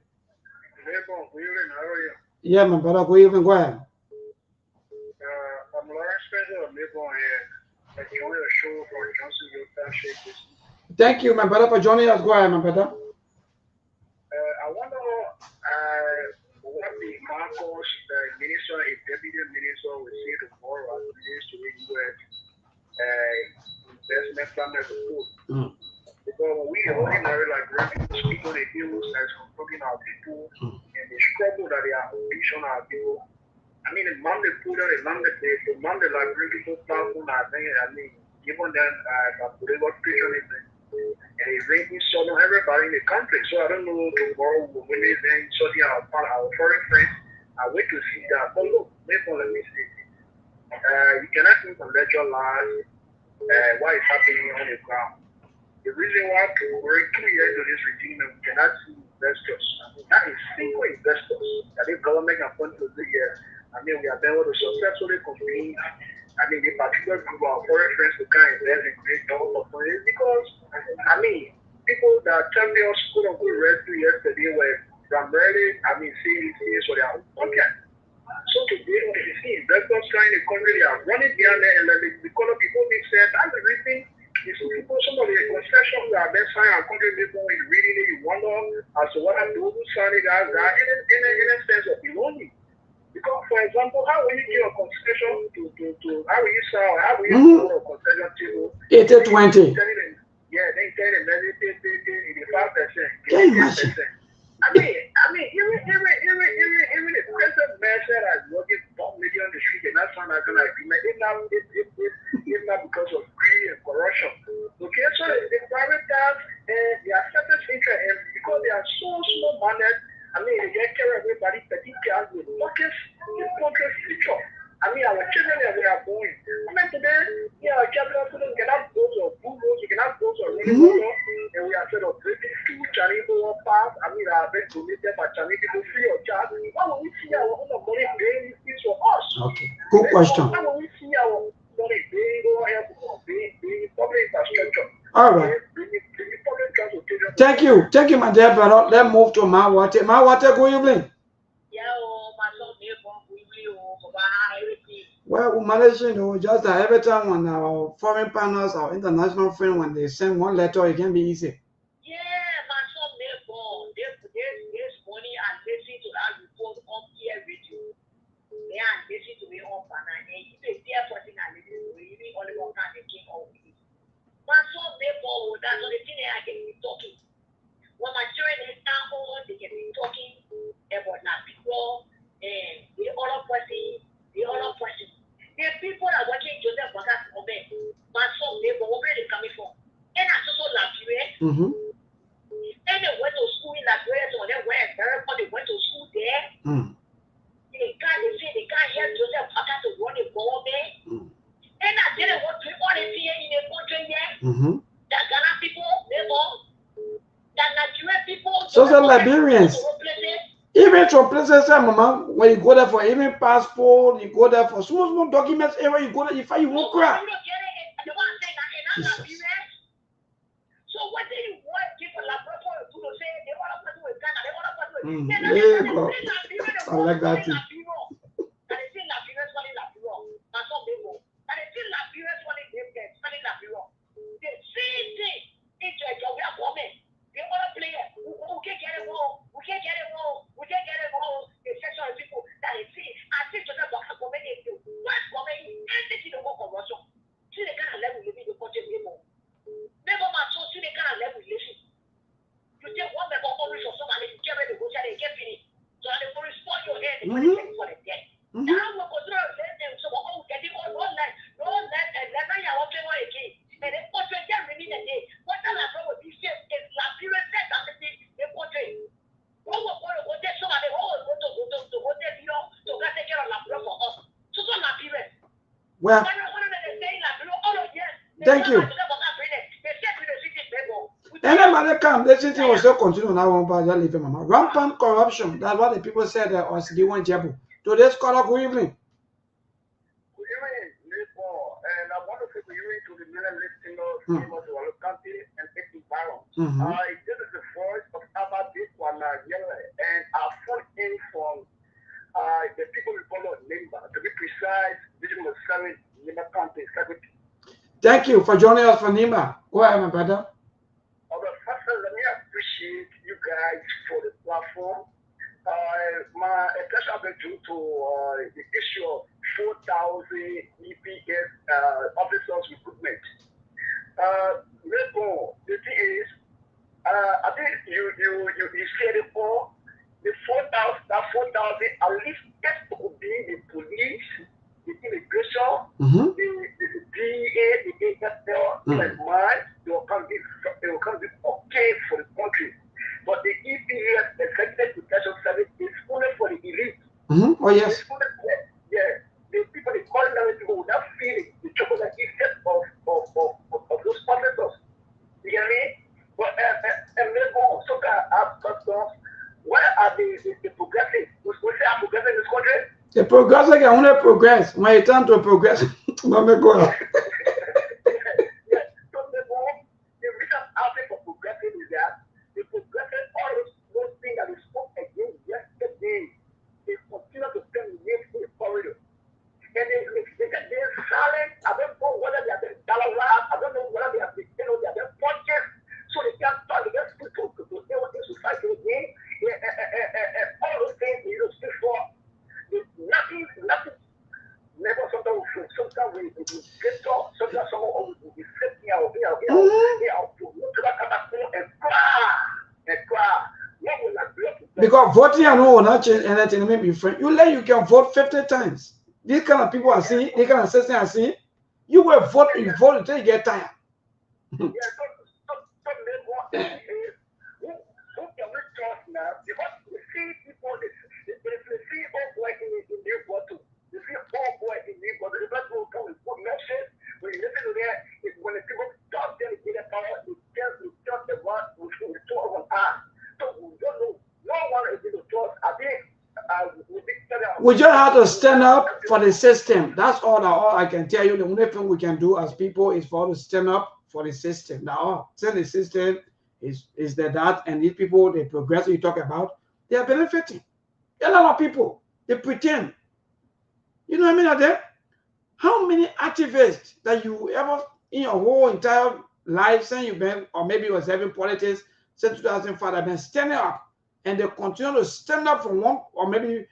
Good evening. How are you?
Yeah, my brother, good evening. Go ahead.
I'm Lawrence Spencer of Mayborn here. I joined a show for Johnsonville Township.
Thank you, my brother, for joining us. Go ahead, my brother.
I wonder what the Marcos, the minister, a deputy minister, will say tomorrow as it relates to the U.S. investment plan as a whole. Because when we ordinary like people speak on the news as talking our people and the struggle that they are facing our people. I mean, the man they put on the man they like bring people platform. I mean, given them political patriotism and it's raising some of everybody in the country. So I don't know tomorrow when they then sorting our foreign friends. I wait to see that. But look, let me see. You cannot even let your life what is happening on the ground. The reason why we're 2 years to this regime and we cannot see investors, that is single investors that the government can point to the year. I mean, we have been able to successfully convince, the particular group of foreign friends to kind of invest in great government opportunities because, people that tell me us quote unquote rescue yesterday were primarily, seeing for their own pocket. So today, when you see investors trying to country, they are running down there and the color people make sense. That's the reason. If people, some of the concessions that have been signed our country people is reading it, you wonder as to what I'm doing, signing guys that in a sense of belonging. Because, for example, how will you give a concession to how will you sell, how will you put a concession to
80-20?
Yeah, they tell them that they 85%. Even the president man said I was working 4 million on the street and that's not going to agreement. It's not because of greed and corruption. Okay, so the private guys, they are certain interest and because they are so small minded, they get care of everybody, but they can't focus in country future. instead of breaking school, Chinese will pass. I mean, I've been donated by Chinese people free of charge. Why would we see our own money paying it for us?
Okay, good question.
Why would we see our money paying or help paying public infrastructure?
All right. Thank you, my dear brother. Let's move to my water. My water, good evening. Well, we manage, just that every time when our foreign partners, our international friends, when they send one letter, it can be easy.
Yeah, my son, this morning I listened to that report on here radio. They are listening to me on Banana. If they hear something I listen to, even only one time they came out with it. My son, therefore, that's the thing I can be talking. When my children is down home, they can be talking about that people and the other person. The people that are working Joseph Bagas Obey, my son, therefore, where they coming from? And I also love you. And they went to school in Liberia, so they went to school there. They can't help Joseph Bagas to run the government. And I didn't want to all the fear in the country yet. That Ghana people, that Nigerian people,
so the Liberians, even to places, mama, when you go there for even passport, you go there for small documents, everywhere you go there, if you won't cry. Jesus.
So what do you want people laboratory to say? They want to do with Ghana, they want to do with
I like that too. Well, thank you. Anybody come, this thing will still continue now. Rampant corruption. That's what the people said that was the one Jebu. Today's caller, good evening.
Good evening, and I want to say good evening to the million listeners to our country and its environment. This is the voice of Abba Bikwana and I phone in from the people we follow Nimba, to be precise, Digital Service, Nimba County Secretary.
Thank you for joining us for Nimba. Go ahead, my brother.
First, let me appreciate you guys for the platform. My attention has been due to the issue of 4,000 EPS officers recruitment. The thing is, I think you said it before. The 4,000, at least that could be the police, the immigration, the DA, the AFL, like mine, they will come be okay for the country. But the EPS, Executive Protection Service, is only for the elite.
Oh, yes.
It's only for, the people, the ordinary people without feeling the chocolate effect of those officers. You get me? But, and therefore, so that I've got stuff. Where are the progressive? We say I'm progressive in this country?
The progressive can only progress when you turn to a progressive. Let me go.
So therefore, the reason I'm asking for progressive is that the progressive, all those things that we spoke against yesterday, they continue to terminate the corridor. And they're silent. I don't know whether they have been televised. I don't know whether they have been, they have been punched. So they can't start against people to say what they society again. All those things you speak for, nothing. Never sometimes we get off, sometimes someone will be sitting out here to look and cry.
Because voting alone will not change anything. Maybe friend, you can vote 50 times. These kind of people are seeing, these kind of systems are seeing. You will vote until you get tired.
Now, because we see people, if we see all boys in new bottle, we see all boys in new bottle, the black people come with good messages. When you listen to that, it's when the people talk them, they get the power, they tell the one who
We just have to stand up for the system. That's all I can tell you. The only thing we can do as people is for us to stand up for the system. Now, saying the system is that, and these people, the progress you talk about, they are benefiting. There are a lot of people, they pretend. You know what I mean? Out there? How many activists that you ever in your whole entire life since you've been, or maybe you were serving politics since 2005, have been standing up, and they continue to stand up for one, or maybe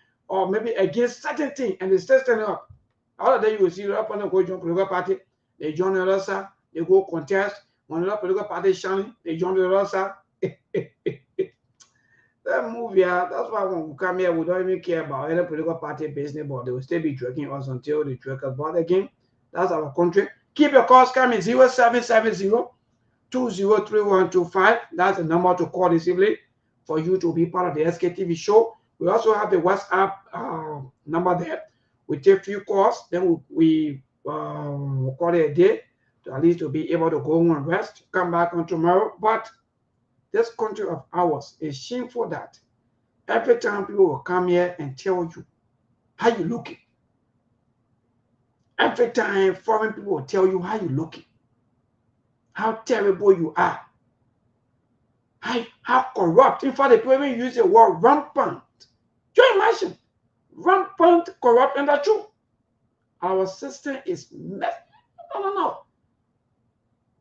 against certain thing, and they still standing up. All of them you will see up on the go join political party, they join the other side, they go contest. When the political party is shining, they join the other side. That movie, that's why when we come here, we don't even care about any political party business, but they will still be dragging us until they drag us. But again, that's our country. Keep your calls coming 0770-203125. That's the number to call this evening for you to be part of the SKTV show. We also have the WhatsApp number there. We take few calls, then we call it a day to at least to be able to go home and rest, come back on tomorrow. But this country of ours is shameful that every time people will come here and tell you how you looking. Every time foreign people will tell you how you looking, how terrible you are, how corrupt. In fact, they even use the word rampant. Can you imagine? Rampant, corrupt, and that's true. Our system is messed. No.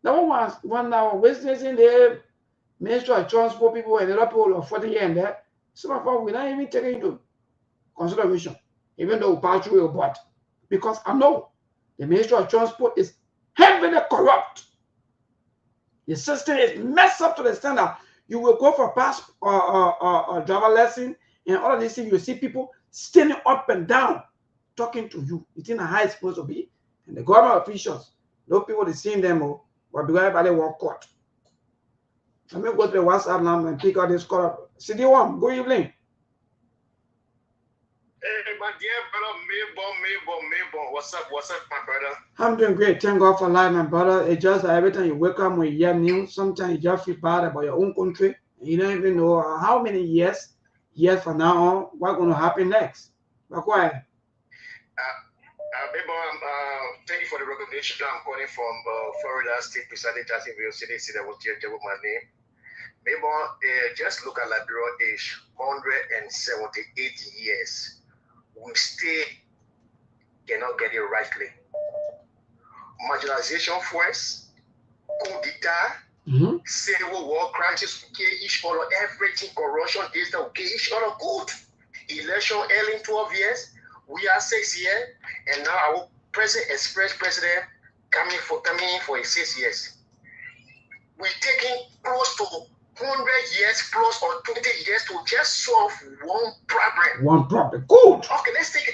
That one was when I was witnessing the Ministry of Transport people and other people of 40 years and that, some of us will not even take into consideration, even though we pass through a board. Because I know the Ministry of Transport is heavily corrupt. The system is messed up to the standard. You will go for pass or driver lesson and all of these things, you will see people standing up and down talking to you. You think how it's supposed to be? And the government officials, those people they seeing them, but because everybody walk court. Let me go to the WhatsApp now and pick out this call up. CD1, good evening.
Hey, my dear brother, Maybon. What's up, my brother?
I'm doing great. Thank God for life, my brother. It's just that every time you wake up when you hear news, sometimes you just feel bad about your own country. You don't even know how many years from now on, what's going to happen next. But go ahead.
Thank you for the recognition. I'm calling from Florida State, presiding Jacksonville City. That was here with my name. Maybe just look at Liberia age, 178 years. We still cannot get it rightly. Marginalization first, coup d'etat, civil war, crisis, each other, everything, corruption, this, that, each other good. Election early in 12 years, we are 6 years, and now our president, president, coming in for 6 years. We're taking close to 100 years plus or 20 years to just solve one problem.
One problem. Good.
Okay, let's take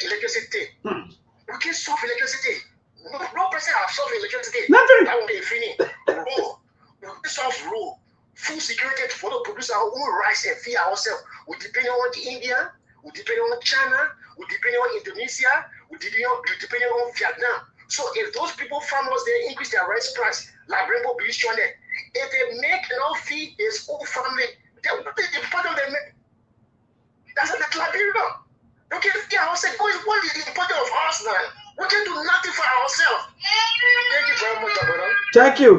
electricity. We can solve electricity. No person has solved electricity.
Nothing.
That will be finished. Road. We can solve road. Food security for the produce our own rice and feed ourselves. We depend on India. We depend on China. We depend on Indonesia. We depend on Vietnam. So if those people farmers they increase their rice price, like Rainbow Beach Channel, if they make enough feed their school family, they will take the important they make. That's what the Liberia. We can feed ourselves. What is the importance of us now? We can do nothing for ourselves. Thank you very much, brother.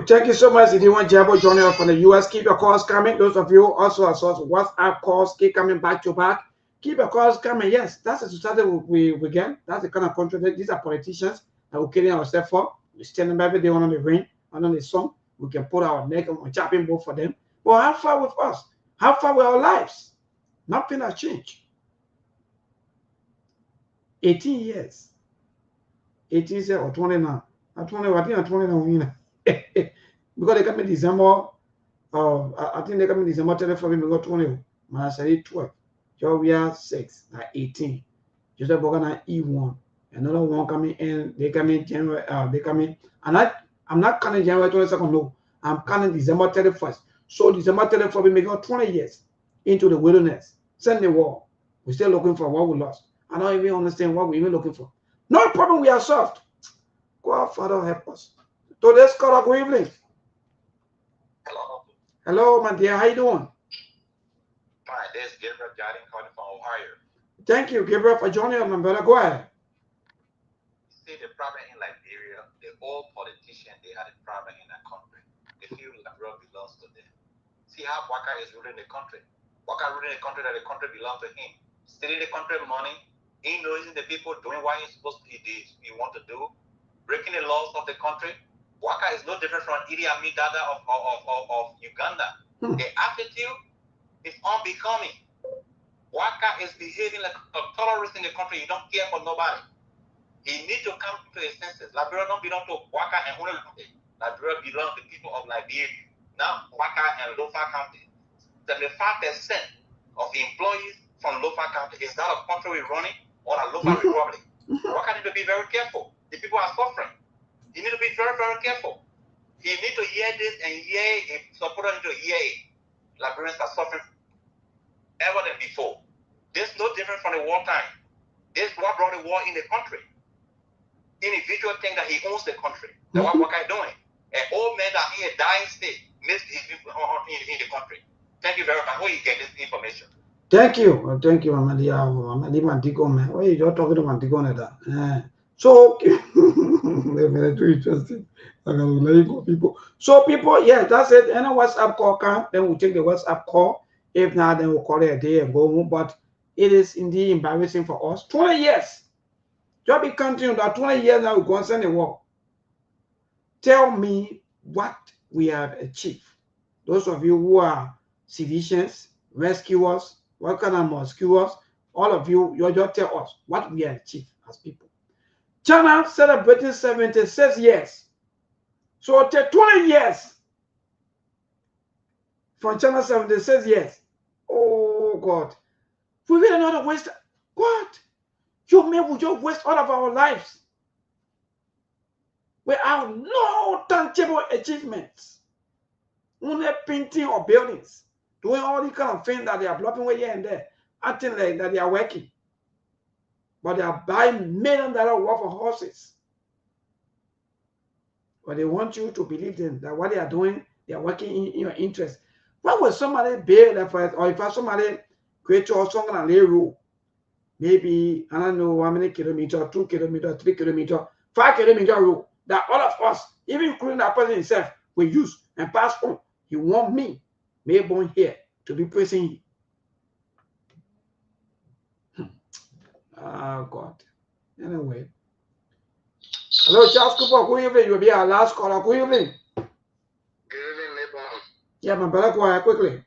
Thank you so much. If you want Jabo joining us from the US, keep your calls coming. Those of you also as WhatsApp calls keep coming back to back. Keep your calls coming. Yes, that's the society we get. That's the kind of country that these are politicians that we're killing ourselves for. We stand them every day under the rain, under the sun. We can put our neck on a chopping board for them. But how far with us? How far with our lives? Nothing has changed. 18 years. 18 years or 20 now. I think I'm 20 now. Because they come in December. I think they come in December 34. We got 20. Man, I said 12. Georgia 6. Like 18. Joseph Bogana E1. Another one coming in. They come in January. They come in. And I'm not counting January 22nd. No. I'm counting December 31st. So December 34th, we make 20 years into the wilderness. Send the war. We're still looking for what we lost. I don't even understand what we're even looking for. No problem, we are solved. God, Father, help us. Today's call, good evening.
Hello.
Hello, my dear. How you doing?
Hi, this is Gabriel Jardine calling from Ohio.
Thank you, Gabriel, for joining us, my brother. Go ahead.
See the problem in Liberia, the old politicians, they had a problem in that country. They feel Liberia belongs to them. See how Waka is ruling the country. Waka ruling the country that the country belongs to him. Stealing the country money, ignoring the people, doing what he's supposed to do, he want to do, breaking the laws of the country. Waka is no different from Idi Amin Dada of Uganda. The attitude is unbecoming. Waka is behaving like a terrorist in the country. He don't care for nobody. He needs to come to his senses. Liberia don't belong to Waka and only Liberia belongs to the people of Liberia. Now, Waka and Lofa County, 75% of the employees from Lofa County is that a country we're running or a Lofa Republic. Waka need to be very careful. The people are suffering. You need to be very, very careful. You need to hear this and hear it. Supporters need to hear it. Liberians are suffering ever than before. This is no different from the wartime. This is what brought the war in the country. Individual think that he owns the country. That's what Waka is doing. An old man that in a dying state missed his people in the country. Thank you very much. Where you get this information?
Thank you, Amadi. Amadi Mantico, man. Why you just talking to Mantico like that? So, very too interesting. I'm gonna let you go, people. So, people, yeah, that's it. Any WhatsApp call come, then we'll take the WhatsApp call. If not, then we'll call it a day and go home. But it is indeed embarrassing for us. 20 years. Just be continuing that 20 years now we concern the war. Tell me what we have achieved. Those of you who are civilians, rescuers, what kind of rescuers, all of you, you just tell us what we have achieved as people. China celebrating 76 years. So take 20 years from China 76 years. Oh God. We really not waste. What? You mean we just waste all of our lives without no tangible achievements? Only painting or buildings, doing all the kind of things that they are blocking away here and there, acting like that they are working. But they are buying $1 million worth of horses. But they want you to believe them that what they are doing, they are working in your interest. Why would somebody build that for it? Or if somebody create your song on a road, maybe, I don't know how many kilometers, 2 kilometers, 3 kilometers, 5 kilometer road that all of us, even including that person himself, will use and pass on. He want me, born here, to be praising him. Oh, God. Anyway. Hello, Charles Cooper. Good evening. You'll be our last caller. Good evening.
Good evening, Mabon.
Yeah, my brother, go ahead quickly.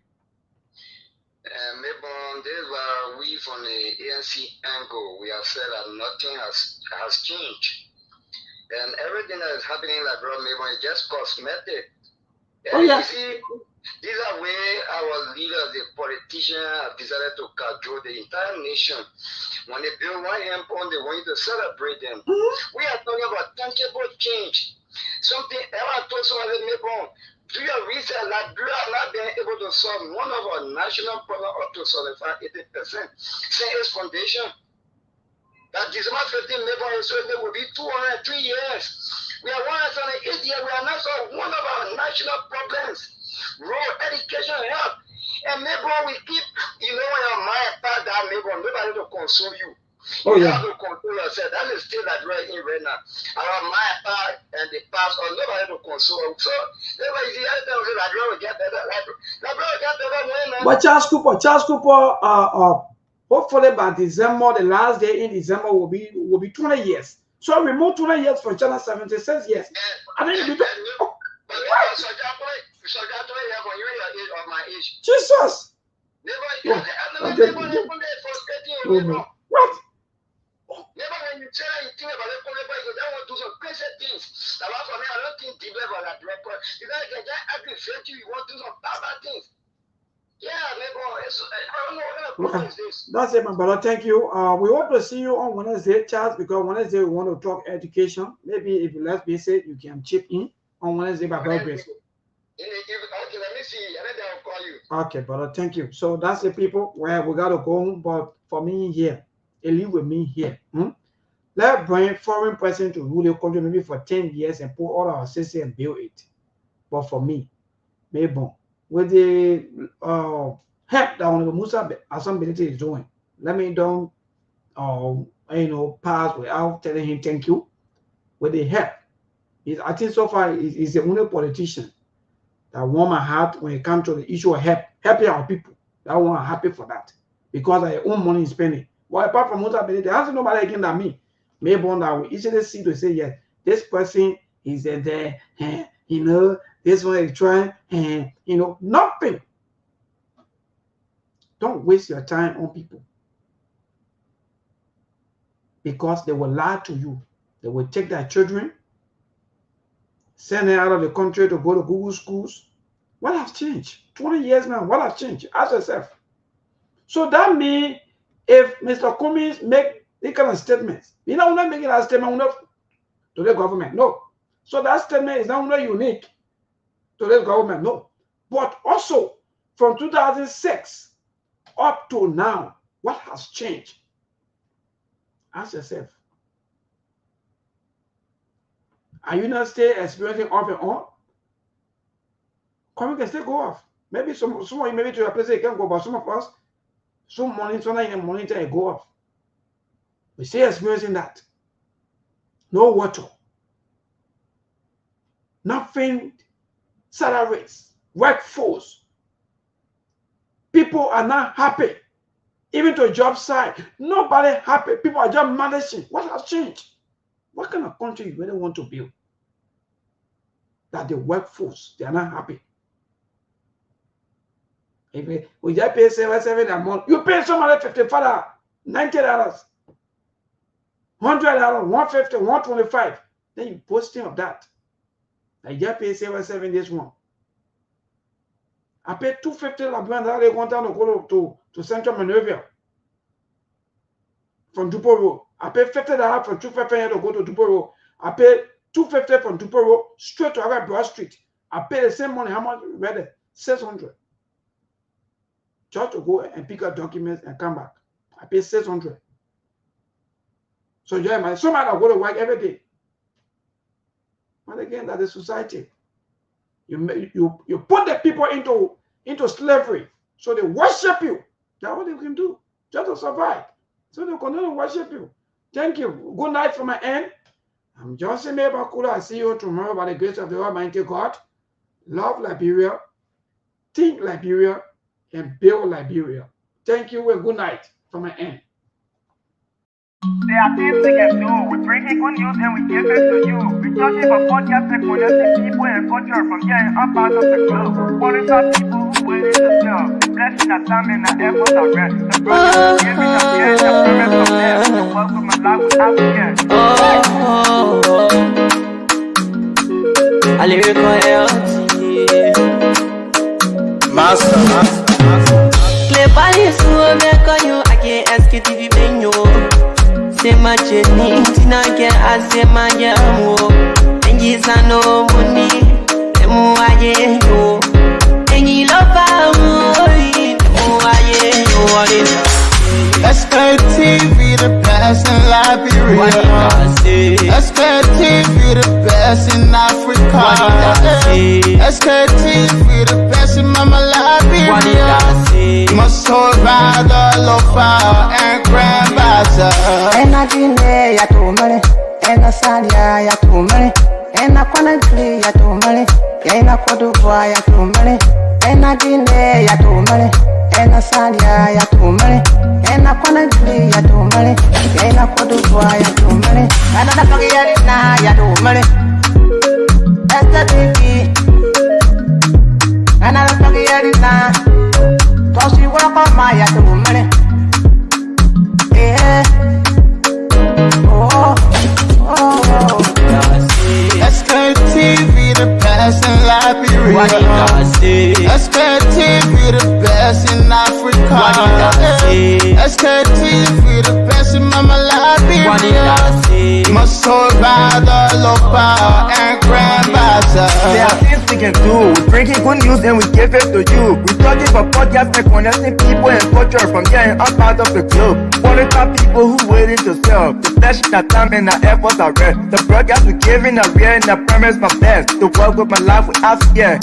Mabon, this is we from the ANC angle. We have said that nothing has changed. And everything that is happening in Liberia, Mabon, is just cosmetic. And you see, these are where our leaders, the politicians, have decided to cajole the entire nation. When they build one endpoint, they want you to celebrate them. We are talking about tangible change. Something I told somebody, Mabon, do your research, Liberia has not been able to solve one of our national problems up to 75-80% since its foundation. That December 15, Mabon, will be 203 years. We are 108 years. We are not solving one of our national problems. Road, education, health. And maybe we keep, when your mind part that, maybe nobody to console you. You have to control yourself. That is still that we're in right now. Our mind part and the past, or nobody to console. So, everybody see everything that will get better. That will get better.
But Charles Cooper, hopefully by December, the last day in December will be 20 years. So remove 20 years from China 76 years. I think you do. Jesus. What?
Never when you tell you think about it, you don't want to do some crazy things. That's why I don't think deep level that record. You gotta get that aggravate you want to do some bad things. Yeah, maybe I don't know what kind of is this.
That's it, my brother. Thank you. We hope to see you on Wednesday, Charles, because Wednesday we want to talk education. Maybe if you let's be safe, you can chip in on Wednesday by God's grace.
Okay, let me see. And then I'll call you.
Okay, brother. Thank you. So that's the people where we gotta go home. But for me here, live with me here. Let's bring foreign person to rule the country maybe for 10 years and put all our system and build it. But for me, maybe with the help that Honorable Musa Assembly is doing, let me don't pass without telling him thank you with the help. I think so far he's the only politician that warm my heart when it comes to the issue of helping our people. That one I'm happy for that because of their own money is spending. But apart from what there hasn't nobody again than me. Maybe one that will easily see to say, yes, this person is there, this one is trying, nothing. Don't waste your time on people because they will lie to you. They will take their children, send them out of the country to go to Google schools. What has changed? 20 years now, what has changed? Ask yourself. So that means if Mr. Cummings make these kind of statements, we're not making that statement to the government, no. So that statement is not only unique to the government, no. But also from 2006 up to now, what has changed? Ask yourself. Are you not still experiencing off and on? Cummings can still go off. Maybe some of you, maybe to your place, it can go, but some of us, some morning, in the morning, it go off. We still experiencing that. No water. Nothing. Salaries. Workforce. People are not happy. Even to a job site. Nobody happy. People are just managing. What has changed? What kind of country you really want to build? That the workforce, they are not happy. If we just pay $7 a month, you pay somebody $55, $90, $100, $150, $125. Then you posting of that. I just pay $7 this one. I pay $250 that they want to go to Central Monrovia from Dupo Road. I pay $50 from $250 to go to Dupo Road. I pay $250 from Dupo Road straight to Harvard Broad Street. I pay the same money. How much? Rather, $600. Just to go and pick up documents and come back. I pay $600. So you imagine somebody that go to work every day. But again, that is society. You put the people into slavery, so they worship you. That's what they can do, just to survive. So they continue to worship you. Thank you. Good night from my end. I'm Johnson Mebakula. I'll see you tomorrow by the grace of the Almighty God. Love Liberia, think Liberia, and build Liberia. Thank you and good night from my end.
There are things we can do. We bring in good news and we give it to you. We searching for podcasts and connecting people and culture from here and up out of the globe. Qualified people who willing to sell. Blessing our time and our efforts are rest. The brothers giving us here and the promise of them. The work of my life without fear.
I lyrical health.
Master.
Play body so make you I can't Sktv menu. Say my journey, tina get I say my jamo. And you no money, emu aye yo. And you love emu aye yo.
Sktv, the best in Liberia. Sktv, the best in Africa. Sktv, the best in Mama Liberia. Must hold by the lofa and grandmaster.
And I didn't ya to money, and I said ya to money, and I couldn't play ya to money, and I could do ya to money, and I didn't ya to money, and I said ya to money, and I couldn't play ya to money, and I could do ya to money, and I don't get it now ya to money. That's the TV, and I don't get it now. Cause you work on my ya to money. Yeah.
Sktv, the best in Liberia. Sktv, the best in Africa. Sktv, the best in Mama Liberia. Must hold by the lofa and grandmaster.
There are things we can do. We bring in good news and we give it to you. We searching for podcasts and connecting people and culture from here and up out of the globe. Qualified people who willing to sell. The flesh, our time and our efforts are rest. The broadcast we giving are real and I promise my best. To work with my life without fear.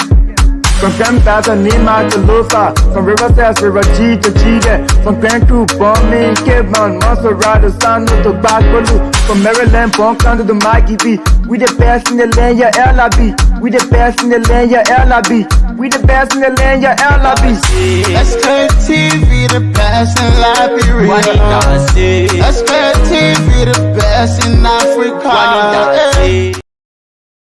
From Grandpa's and Nima to Lufa, from Riverside to Raji to Chile, from Grand Crew, Bombing, Kidman, Monserrat, San Tobacco, from Maryland, Bonkan to the Maggie B. We the best in the land, yeah, LIB. We the best in the land, yeah, LIB. We the best in the land, yeah, LIB.
Sktv, the best in Liberia. Sktv, the best in Africa.